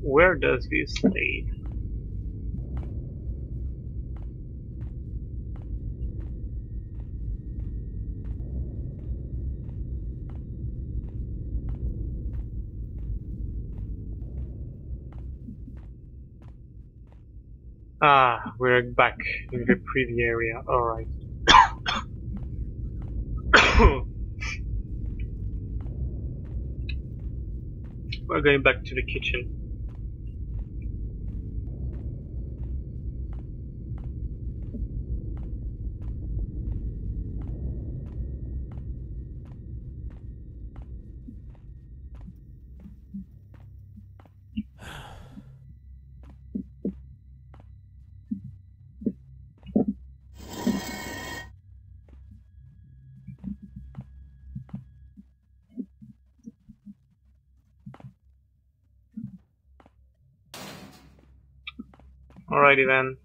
Where does this lead? Ah, we're back in the preview area. Alright. We're going back to the kitchen. Alrighty then.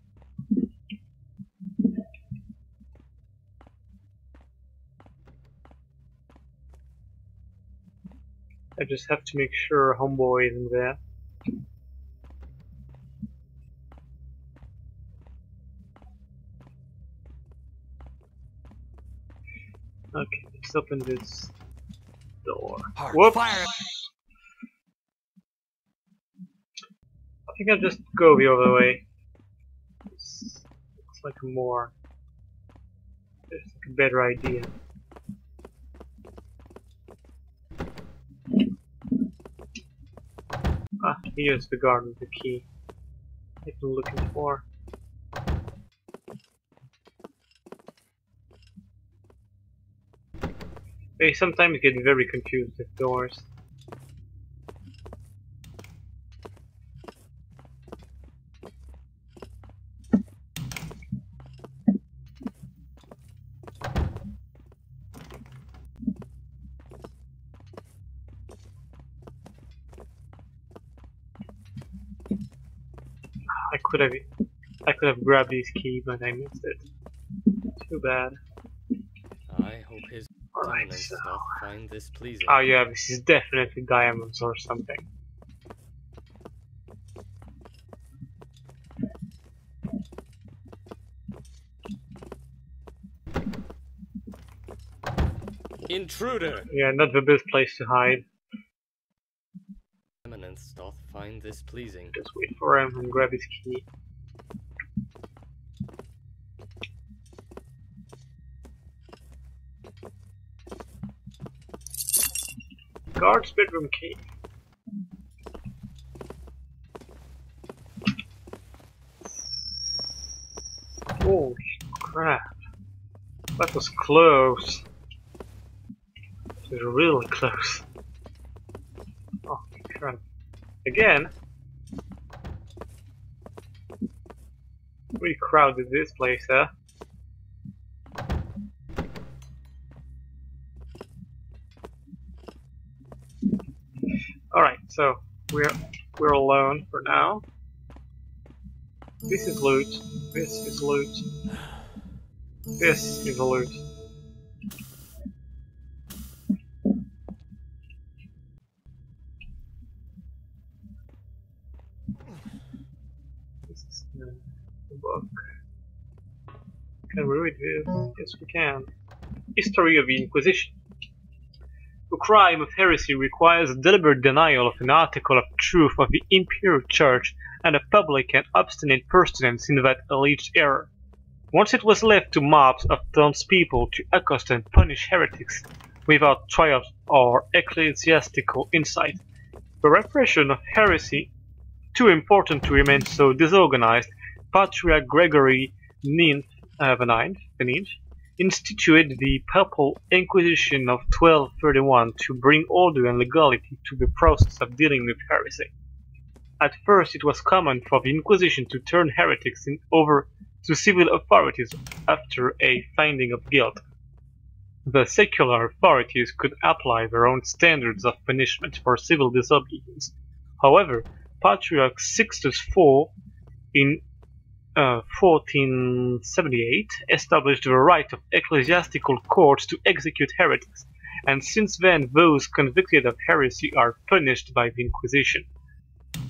I just have to make sure homeboy isn't there. Okay, let's open this door. Whoops! Fire. I think I'll just go the other way. This looks like more. It's like a better idea. Ah, here's the guard with the key I've been looking for. They sometimes get very confused with doors. I could have grabbed this key, but I missed it. Too bad. I hope his Alright, eminence so... doth find this pleasing. Oh yeah, this is definitely diamonds or something. Intruder! Yeah, not the best place to hide. Eminence doth find this pleasing. Just wait for him and grab his key. Guard's bedroom key. Holy crap. That was close. It was really close. Oh crap. Again? We crowded this place, huh? Alright, so we're alone for now. This is loot. This is loot. This is loot. This is the book. Can we read this? Yes, we can. History of the Inquisition. The crime of heresy requires a deliberate denial of an article of truth of the Imperial Church and a public and obstinate persistence in that alleged error. Once it was left to mobs of townspeople to accost and punish heretics without trial or ecclesiastical insight, the repression of heresy, too important to remain so disorganized, Patriarch Gregory the Ninth instituted the Papal Inquisition of 1231 to bring order and legality to the process of dealing with heresy. At first it was common for the Inquisition to turn heretics over to civil authorities after a finding of guilt. The secular authorities could apply their own standards of punishment for civil disobedience. However, Patriarch Sixtus IV in 1478 established the right of ecclesiastical courts to execute heretics, and since then those convicted of heresy are punished by the Inquisition.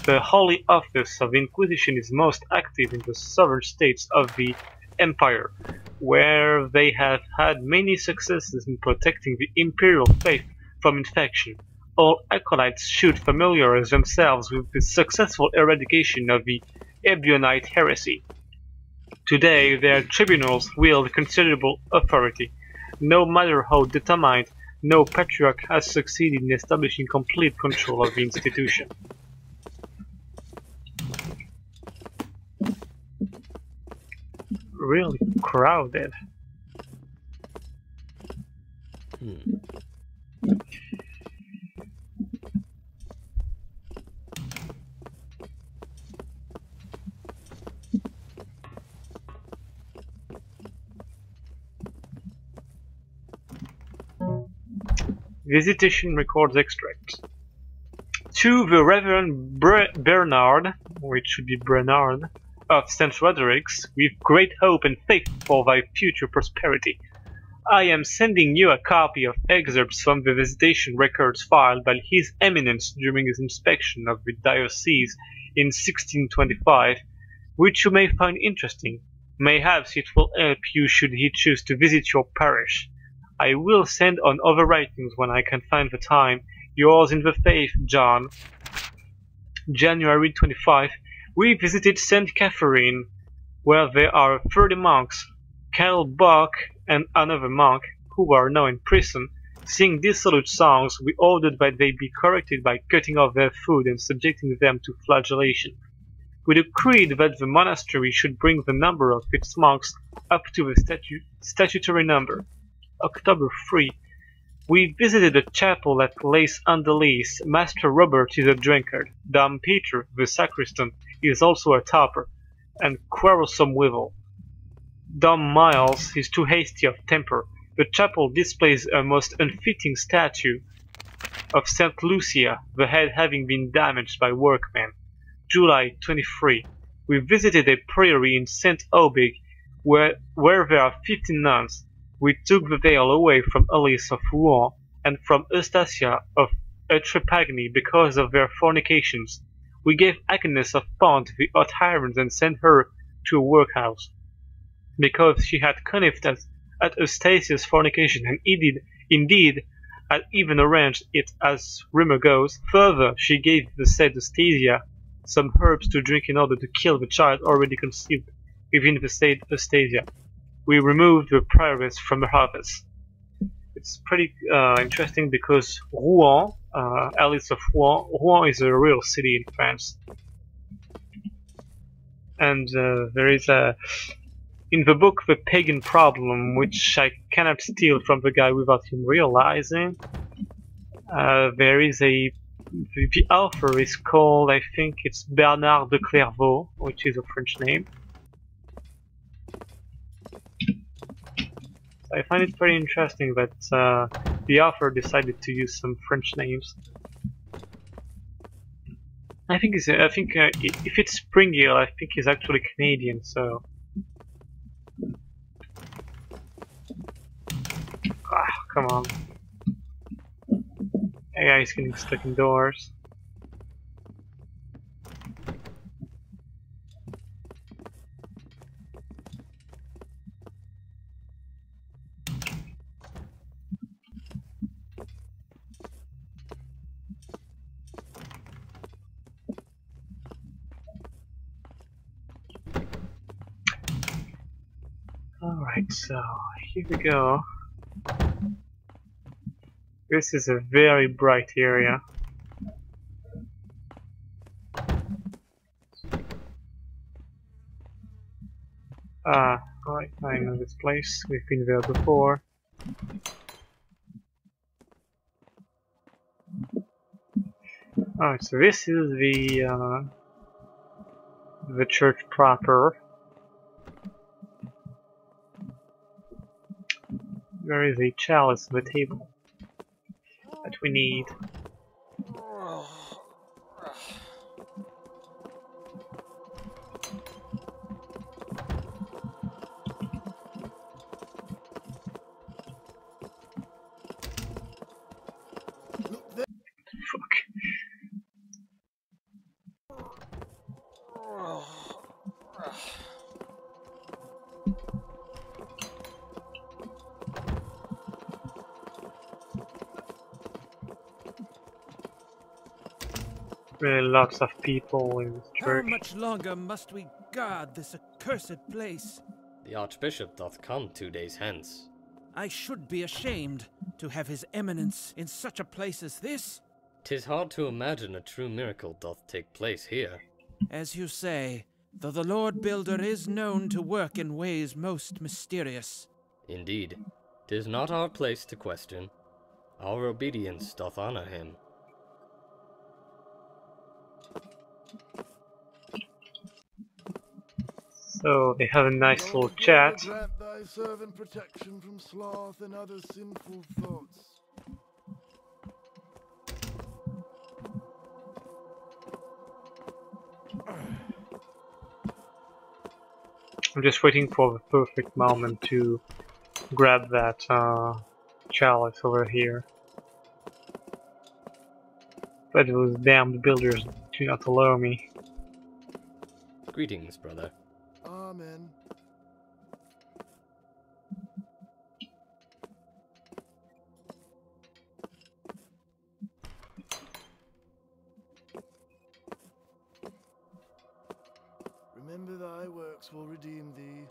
The Holy Office of Inquisition is most active in the southern states of the Empire, where they have had many successes in protecting the imperial faith from infection. All acolytes should familiarize themselves with the successful eradication of the Ebionite heresy. Today, their tribunals wield considerable authority. No matter how determined, no patriarch has succeeded in establishing complete control of the institution. Really crowded. Visitation records extracts. To the Reverend Bernard, which should be Bernard, of St. Roderick's, with great hope and faith for thy future prosperity, I am sending you a copy of excerpts from the visitation records filed by His Eminence during his inspection of the diocese in 1625, which you may find interesting. Mayhaps it will help you should he choose to visit your parish. I will send on other writings when I can find the time. Yours in the faith, John. January 25. We visited St. Catherine, where there are 30 monks. Karl Bach and another monk, who are now in prison, sing dissolute songs. We ordered that they be corrected by cutting off their food and subjecting them to flagellation. We decreed that the monastery should bring the number of its monks up to the statutory number. October 3. We visited a chapel that lays under lease. Master Robert is a drunkard. Dom Peter, the sacristan, is also a toper, and quarrelsome withal. Dom Miles is too hasty of temper. The chapel displays a most unfitting statue of Saint Lucia, the head having been damaged by workmen. July 23. We visited a priory in Saint Aubig, where there are 15 nuns. We took the veil away from Alice of Rouen and from Eustacia of Etrepagny because of their fornications. We gave Agnes of Pont the hot irons and sent her to a workhouse, because she had connived at Eustatia's fornication, and indeed had even arranged it as rumour goes. Further, she gave the said Eustacia some herbs to drink in order to kill the child already conceived within the said Eustacia. We removed the prioress from her office. It's pretty interesting because Rouen, Alice of Rouen is a real city in France. And there is in the book The Pagan Problem, which I cannot steal from the guy without him realizing, there is the author is called, I think it's Bernard de Clairvaux, which is a French name. I find it very interesting that the author decided to use some French names. I think if it's Springhill, I think he's actually Canadian. So, come on, AI is getting stuck indoors. Alright, so here we go. This is a very bright area. Right, I know this place. We've been there before. Alright, so this is the church proper. There is a chalice on the table that we need. Fuck. Really lots of people in this church. How much longer must we guard this accursed place? The Archbishop doth come 2 days hence. I should be ashamed to have his eminence in such a place as this. 'Tis hard to imagine a true miracle doth take place here. As you say, though the Lord Builder is known to work in ways most mysterious. Indeed, 'tis not our place to question. Our obedience doth honor him. So they have a nice little chat. Grant thy servant protection from sloth and other sinful thoughts. I'm just waiting for the perfect moment to grab that chalice over here. But those damned builders do not allow me. Greetings, brother. Amen. Remember thy works will redeem thee.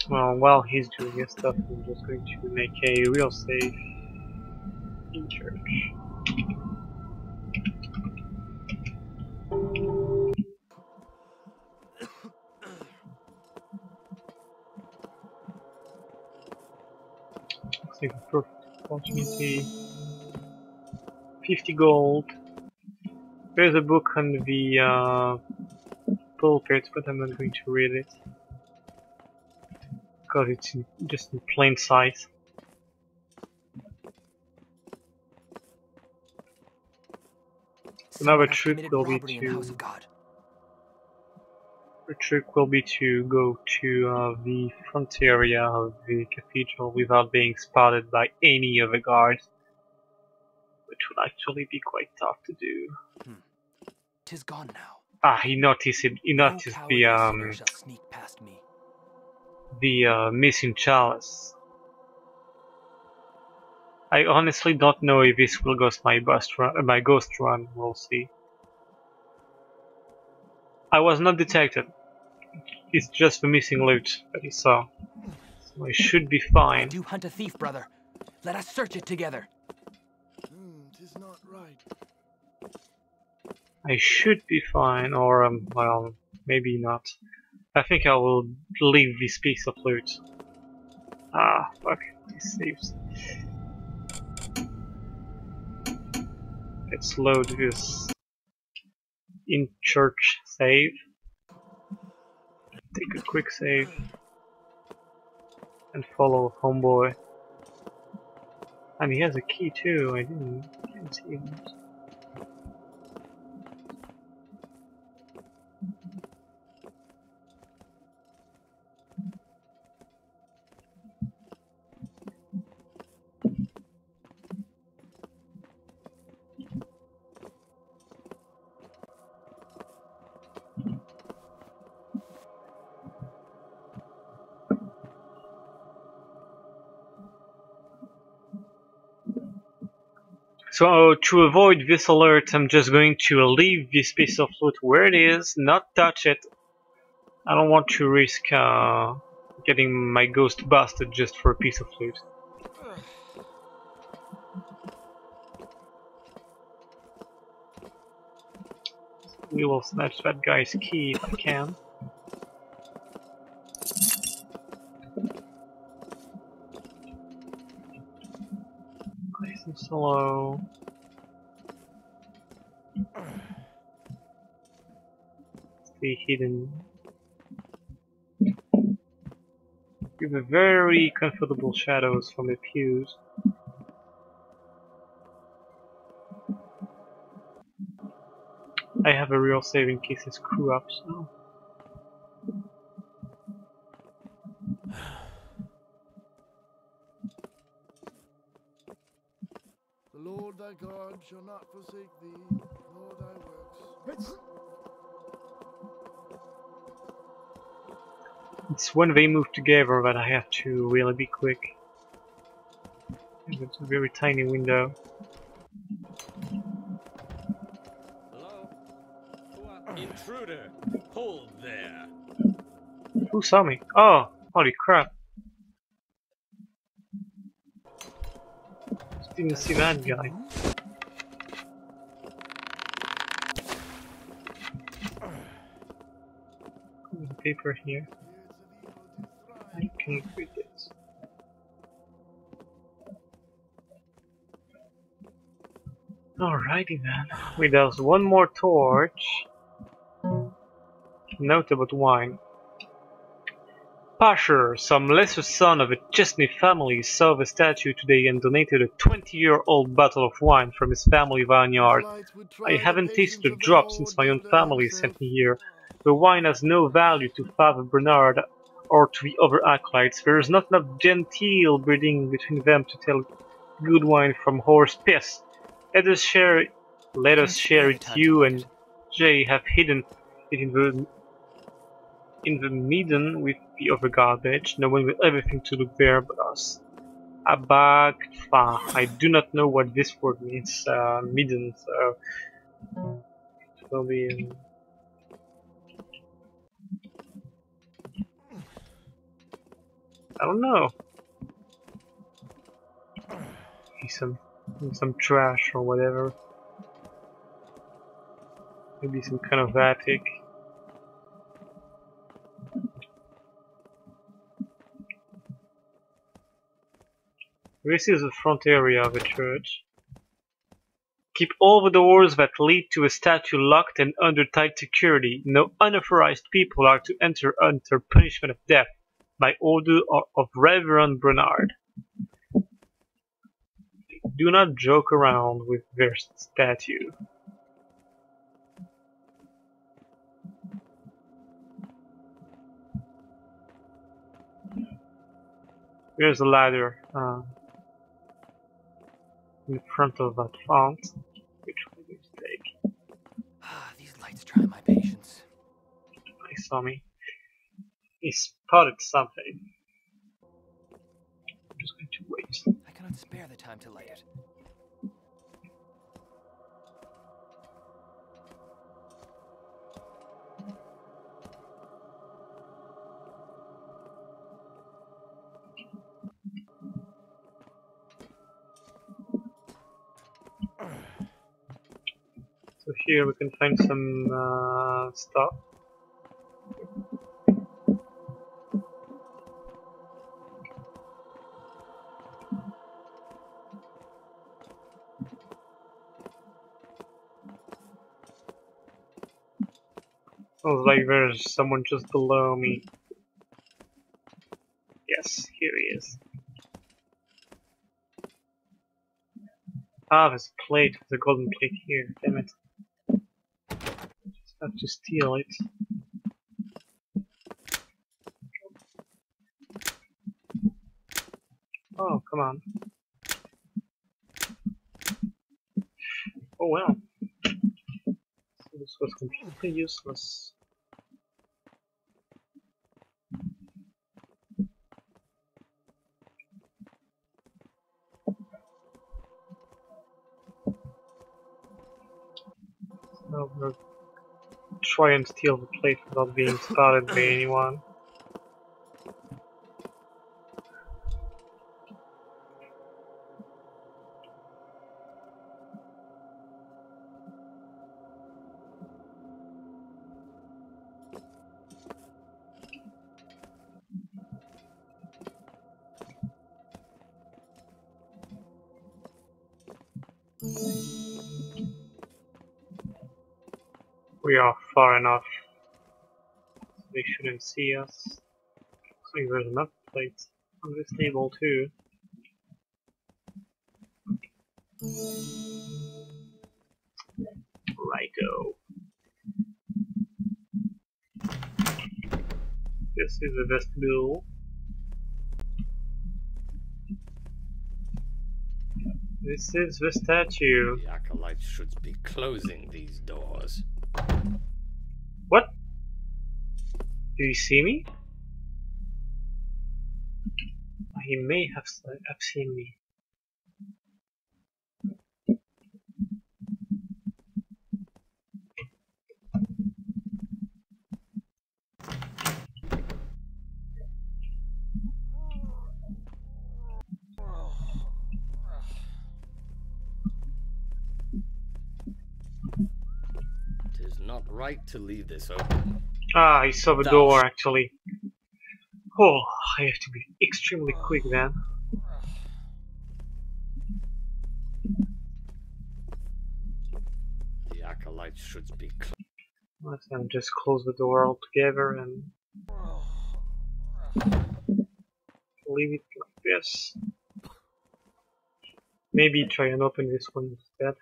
Well, while he's doing his stuff, I'm just going to make a real save in church. Looks like a perfect opportunity. 50 gold. There's a book on the pulpit, but I'm not going to read it because it's just in plain sight. Another trick will be to go to the front area of the cathedral without being spotted by any of the guards, which would actually be quite tough to do. 'Tis gone now. Ah, he noticed it. He noticed No the coward shall sneak past me. missing chalice. I honestly don't know if this will ghost my ghost run. We'll see. I was not detected. It's just the missing loot that he saw. So I should be I fine. do hunt a thief, brother. Let us search it together. 'Tis not right. I should be fine, or well, maybe not. I think I will leave this piece of loot. Ah, fuck. These saves. Let's load this in church save. Take a quick save and follow homeboy. And he has a key too. I didn't see him. So to avoid this alert, I'm just going to leave this piece of loot where it is, not touch it. I don't want to risk getting my ghost busted just for a piece of loot. We will snatch that guy's key if I can. Nice and slow. Stay hidden. Give a very comfortable shadows from the pews. I have a real save in case I screw up, so. The Lord thy God shall not forsake thee, nor thy works. It's when they move together that I have to really be quick. It's a very tiny window. Hello? Intruder! Hold there! Who saw me? Oh, holy crap. Just didn't see that guy. There's a paper here. I can read it. Alrighty then. We douse one more torch. Note about wine. Pasher, some lesser son of a Chesney family, saw the statue today and donated a 20-year-old bottle of wine from his family vineyard. I haven't tasted a drop since my own family sent me here. The wine has no value to Father Bernard or to the other acolytes. There is not enough genteel breeding between them to tell good wine from horse piss. Let us share it. You and Jay have hidden it in the midden with the other garbage. No one will ever think to look there but us. Abagfa. I do not know what this word means. Midden, so it will be. I don't know. Some trash or whatever. Maybe some kind of attic. This is the front area of a church. Keep all the doors that lead to a statue locked and under tight security. No unauthorized people are to enter under punishment of death by order of Reverend Bernard. Do not joke around with their statue. There's a ladder in front of that font, which we're going to take. These lights try my patience. I saw me. He spotted something. I'm just going to wait. I cannot spare the time to light it. So here we can find some stuff. Sounds like there's someone just below me. Yes, here he is. Ah, there's a plate, there's a golden plate here, damn it. Just have to steal it. Oh, come on. Oh well. So this was completely useless. Now we'll try and steal the plate without being spotted by anyone. We are far enough. They shouldn't see us. Looks like there's enough plates on this table too. Righto. This is the vestibule. This is the statue. The acolytes should be closing these doors. What? Did he see me? He may have seen me. It is not right to leave this open. Ah, he saw the door actually. Oh, I have to be extremely quick then. The acolytes should be closed. Let's just close the door altogether and leave it like this. Maybe try and open this one instead.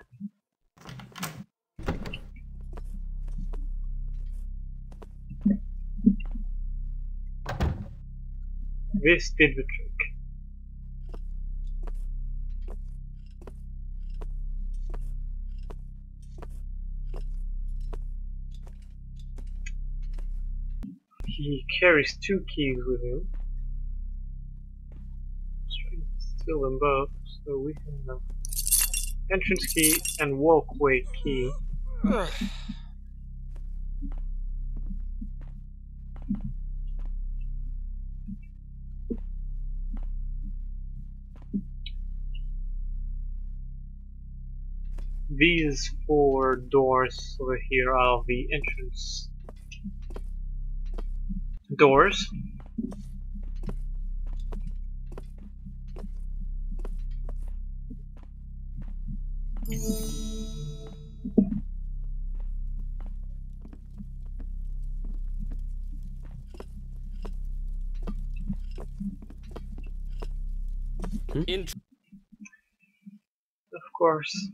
This did the trick. He carries 2 keys with him. Let's try to steal them both. So we have entrance key and walkway key. these 4 doors over here are the entrance doors. Of course.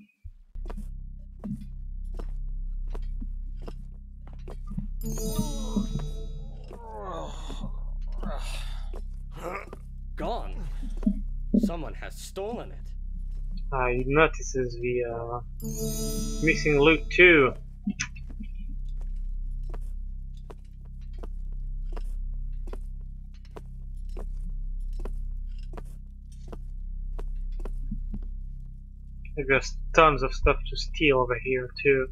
Gone. Someone has stolen it. He notices the missing loot too. There's tons of stuff to steal over here too.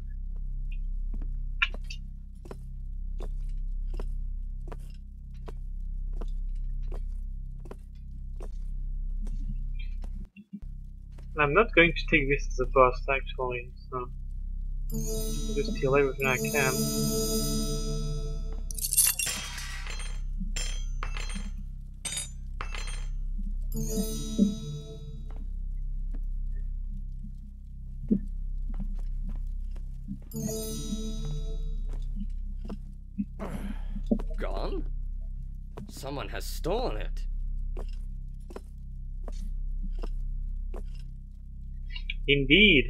I'm not going to take this as a bust actually, so I'll just steal everything I can. Gone? Someone has stolen it. Indeed.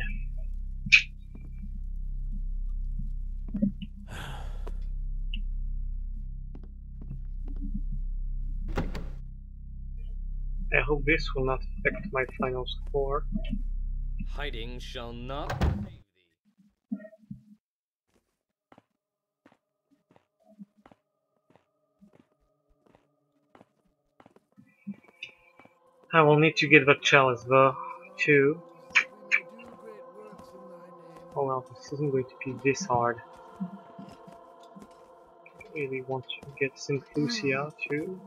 I hope this will not affect my final score. Hiding shall not save thee. I will need to get that chalice though, too. Oh well, this isn't going to be this hard. I really want to get Saint Lucia too.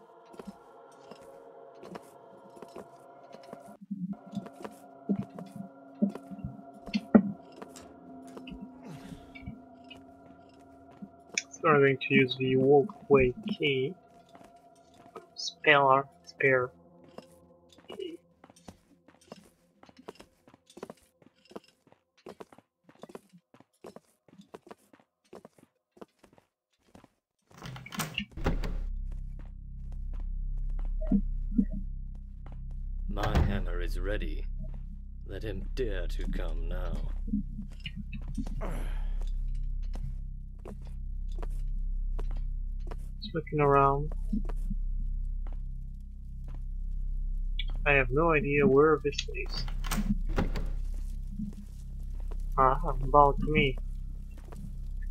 So I'm going to use the walkway key. Spare key. My hammer is ready. Let him dare to come now. Just looking around. I have no idea where this is. Ah, balcony.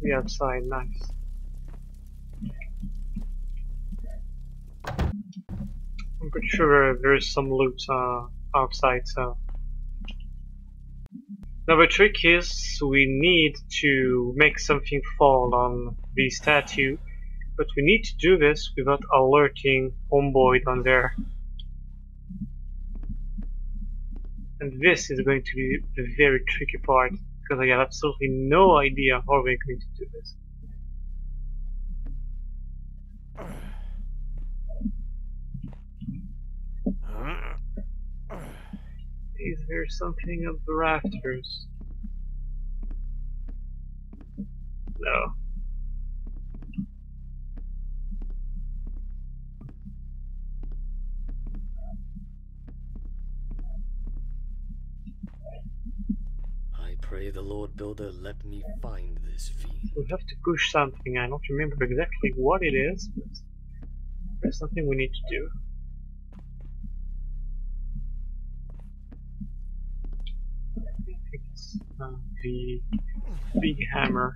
The outside, nice. I'm pretty sure there's some loot outside, so. Now the trick is we need to make something fall on the statue, but we need to do this without alerting Homeboy down there. And this is going to be the very tricky part, because I have absolutely no idea how we're going to do this. Is there something up the rafters? No. I pray the Lord Builder let me find this fiend. We have to push something. I don't remember exactly what it is, but there's something we need to do. I think it's the big hammer.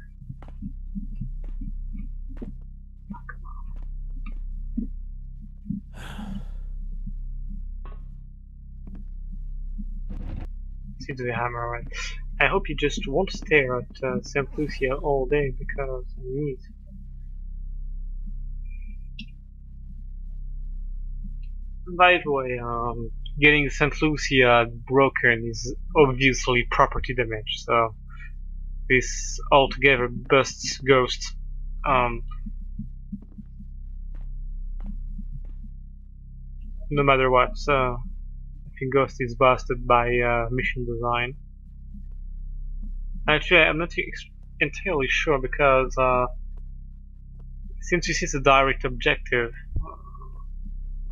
See the hammer, right? I hope you just won't stare at Saint Lucia all day because I need. By the way, getting Saint Lucia broken is obviously property damage, so this altogether busts Ghost. No matter what, so I think Ghost is busted by mission design. Actually, I'm not entirely sure because since this is a direct objective,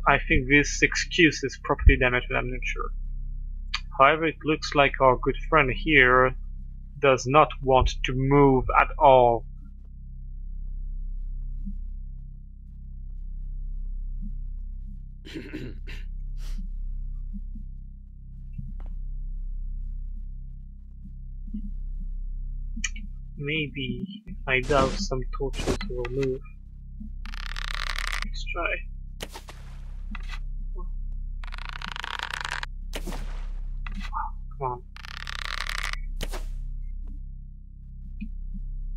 I think this excuses property damage, but I'm not sure. However, it looks like our good friend here does not want to move at all. Maybe if I douse some torches he will move. Let's try. Come on.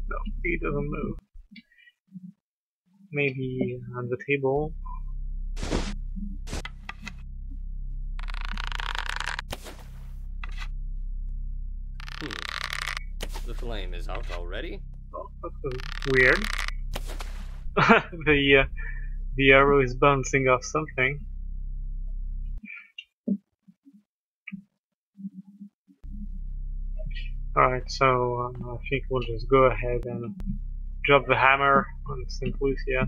No, he doesn't move. Maybe on the table. The flame is out already? Oh, that was weird. The arrow is bouncing off something. Alright, so I think we'll just go ahead and drop the hammer on Saint Lucia.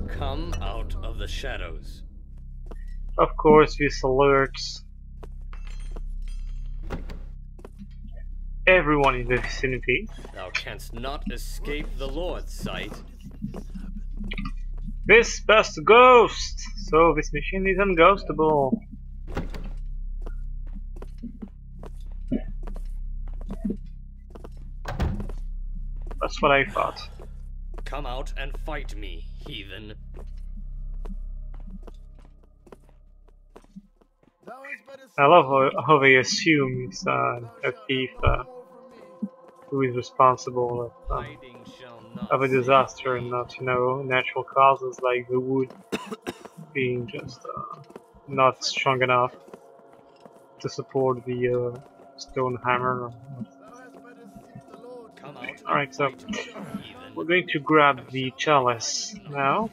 Come out of the shadows. Of course, this alerts everyone in the vicinity. Thou canst not escape the Lord's sight. This busts Ghost! So this machine is unghostable. That's what I thought. Come out and fight me, heathen. I love how they assume it's a thief who is responsible of a disaster and not, you know, natural causes like the wood being just not strong enough to support the stone hammer. Alright, so we're going to grab the chalice now.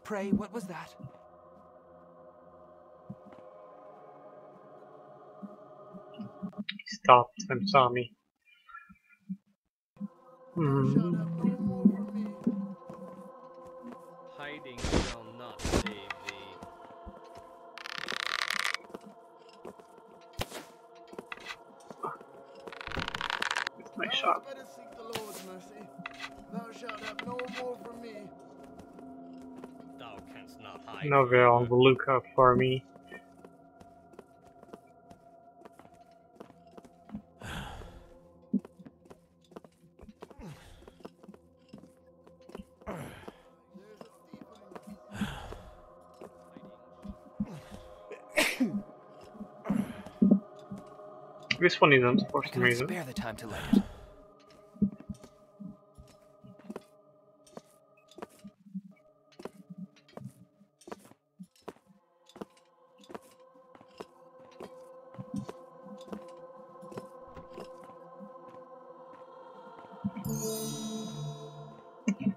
Pray, what was that? He stopped and saw me. Hiding shall not save thee. It's my shot. Better seek the Lord's mercy. Thou shalt have no more from me. Thou canst not hide. Now they're on the lookout for me. This one isn't for some reason. Spare the time to light it.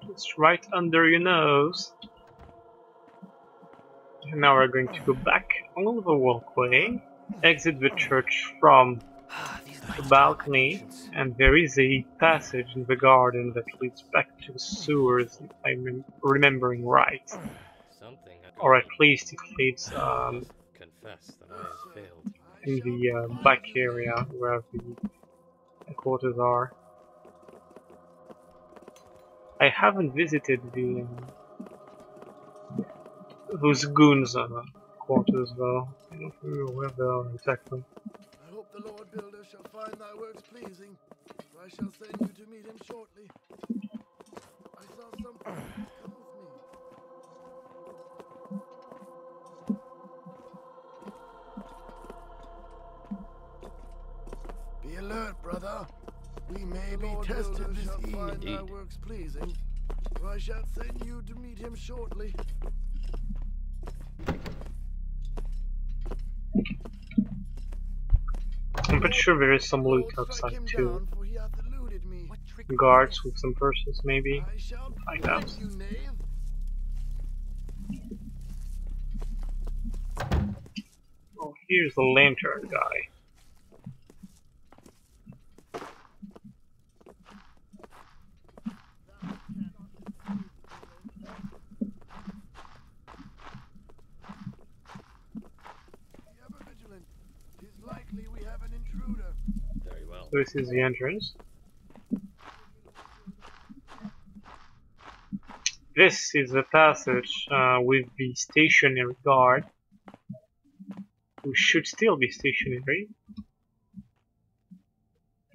It's right under your nose. And now we're going to go back along the walkway, exit the church from the balcony, and there is a passage in the garden that leads back to the sewers, if I'm remembering right. Something Or at least it leads confess that I have failed. in the back area where the quarters are. I haven't visited the those goons quarters though. I don't remember where they are exactly. I hope the Lord Builder shall find thy works pleasing, for I shall send you to meet him shortly. I saw something. Come with me. may be tested this eve. Find thy Indeed. works pleasing. For I shall send you to meet him shortly. I'm pretty sure there is some loot Lord, strike outside him too. down, for he hath eluded me. What trick Guards was with this? some persons maybe. I shall Find find out. you, knave. Oh, here's the lantern guy. Be ever vigilant. 'Tis likely we have an intruder. Very well. So this is the entrance. This is the passage with the stationary guard, who should still be stationary,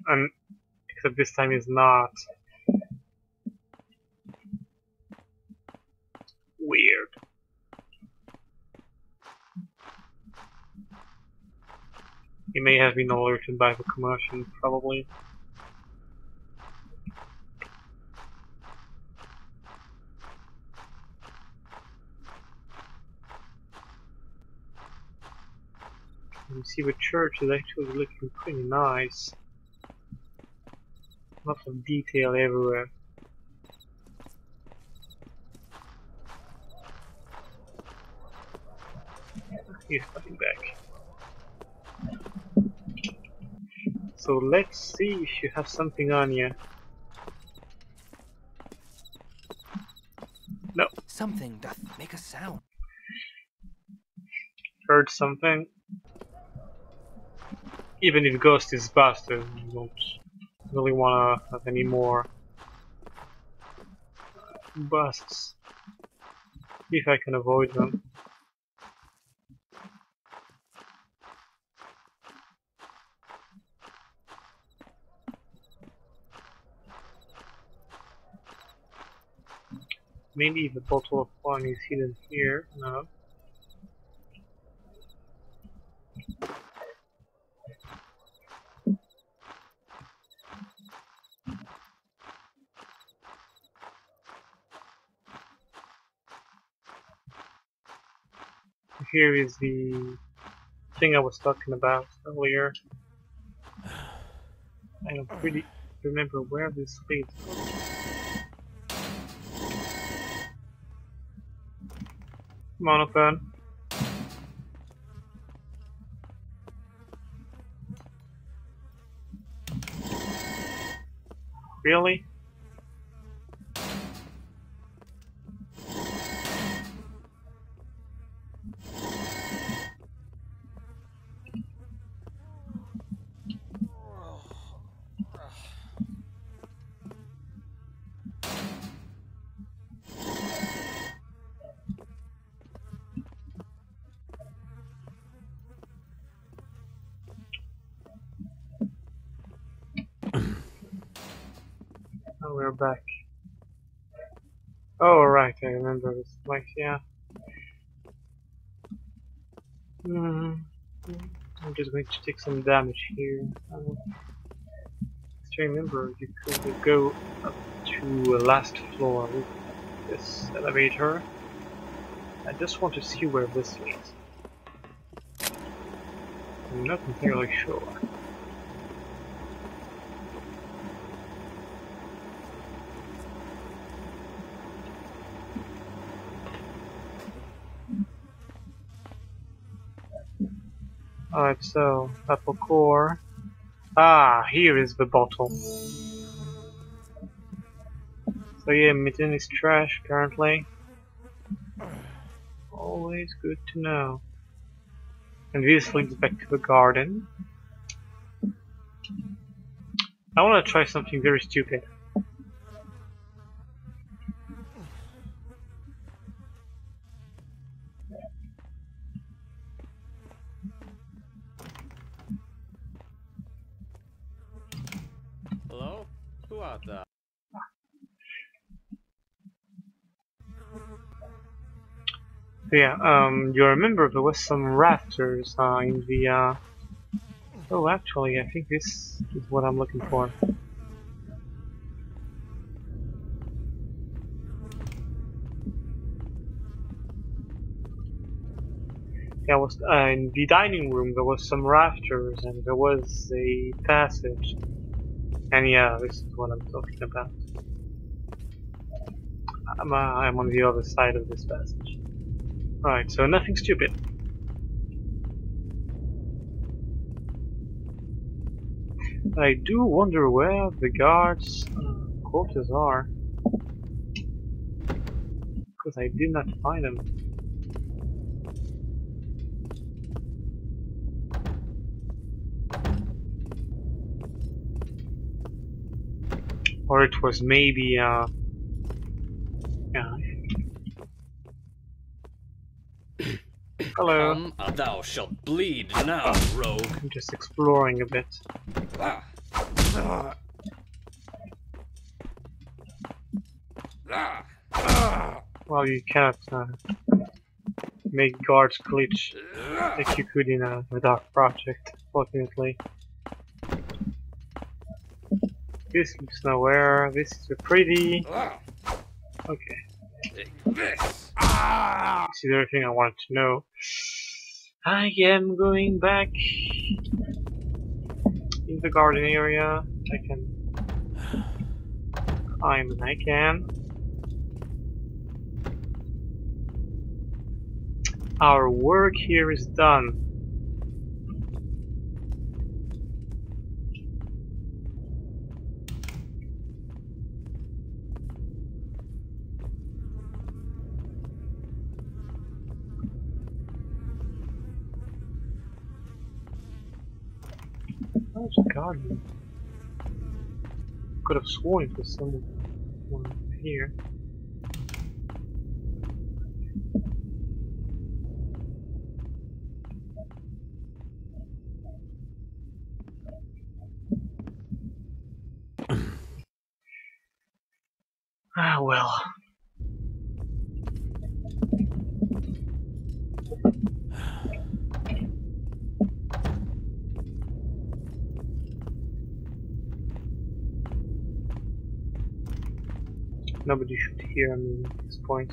and except this time is not. Weird. He may have been alerted by the commotion, probably. You see, the church is actually looking pretty nice. Lots of detail everywhere. He's coming back. So let's see if you have something on you. No, Something doth make a sound. heard something. Even if Ghost is busted, you don't really wanna have any more busts. If I can avoid them. Maybe the bottle of wine is hidden here. No. Here is the thing I was talking about earlier. I don't really remember where this leads. Come on, open. Really? Oh, we're back. Oh, right, I remember this place, yeah. I'm just going to take some damage here. Just remember, you could go up to the last floor with this elevator. I just want to see where this leads. I'm not entirely sure. Alright, so, apple core. Ah, here is the bottle. So yeah, mitten is trash currently. Always good to know. And this leads back to the garden. I want to try something very stupid. Hello? Who art thou? So yeah, you remember there was some rafters in the. Oh, actually, I think this is what I'm looking for. Yeah, was in the dining room. There was some rafters, and there was a passage. And yeah, this is what I'm talking about. I'm on the other side of this passage. Right, so nothing stupid. I do wonder where the guards' quarters are, because I did not find them. Or it was maybe, yeah. Hello. Come, thou shalt bleed now, rogue. I'm just exploring a bit. Well, you cannot make guards glitch like you could in a Dark Project, fortunately. This looks nowhere. This is pretty. Okay. This is everything I wanted to know. I am going back in the garden area. I can climb and I can. Our work here is done. How's the garden? Could have sworn it was someone here. Ah, well. Nobody should hear me at this point.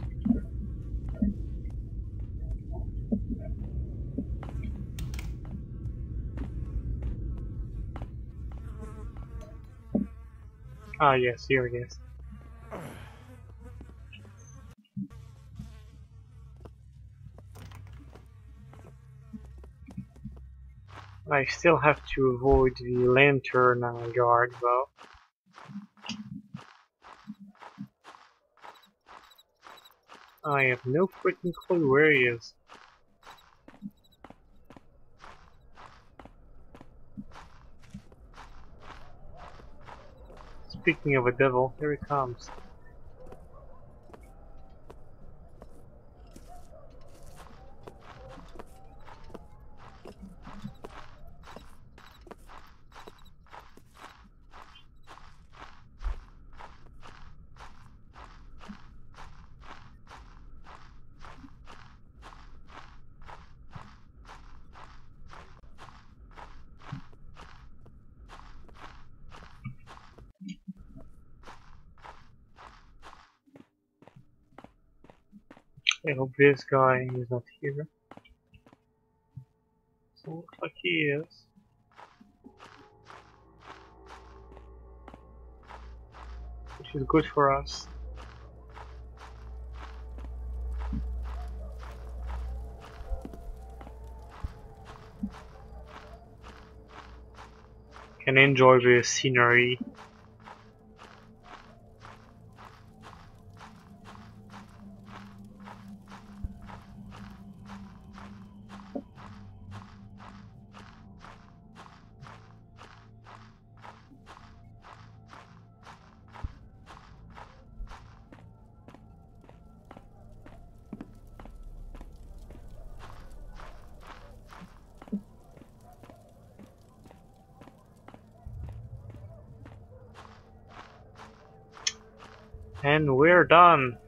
Ah, yes, here it is. I still have to avoid the lantern guard, though. I have no freaking clue where he is. Speaking of a devil, here he comes. I hope this guy is not here. So it looks like he is. Which is good for us. Can enjoy the scenery. And we're done.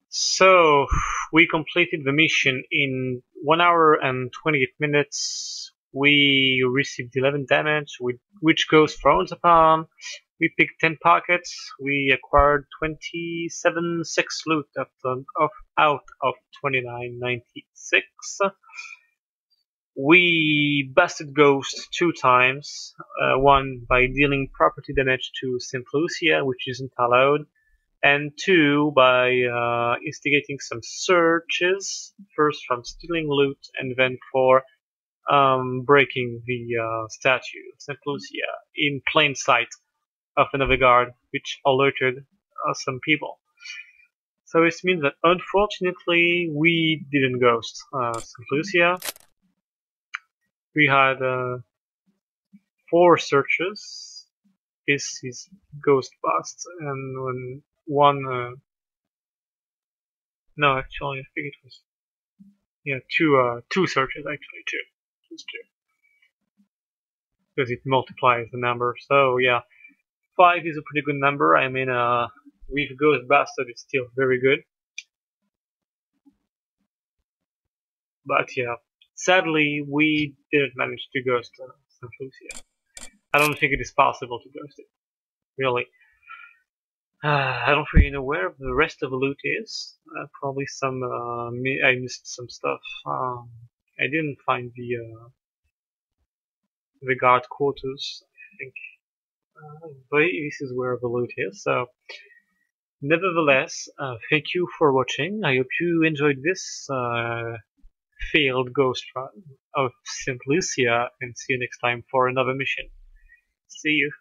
So we completed the mission in 1 hour and 28 minutes We received 11 damage, which goes frowned upon. We picked 10 pockets. We acquired 27 6 loot out of 2996. We busted Ghost 2 times, one by dealing property damage to Saint Lucia, which isn't allowed, and two by instigating some searches, first from stealing loot and then for breaking the statue of Saint Lucia in plain sight of another guard, which alerted some people. So it means that unfortunately we didn't ghost Saint Lucia. We had 4 searches. This is ghost bust, and when one no, actually I think it was two searches actually, just two, because it multiplies the number. So yeah, 5 is a pretty good number. I mean, with ghost bastard it's still very good, but yeah, sadly we didn't manage to ghost St. Lucia. I don't think it is possible to ghost it, really. I don't really know where the rest of the loot is. Probably some. I missed some stuff. I didn't find the guard quarters. I think, but this is where the loot is. So, nevertheless, thank you for watching. I hope you enjoyed this failed ghost run of St. Lucia, and see you next time for another mission. See you.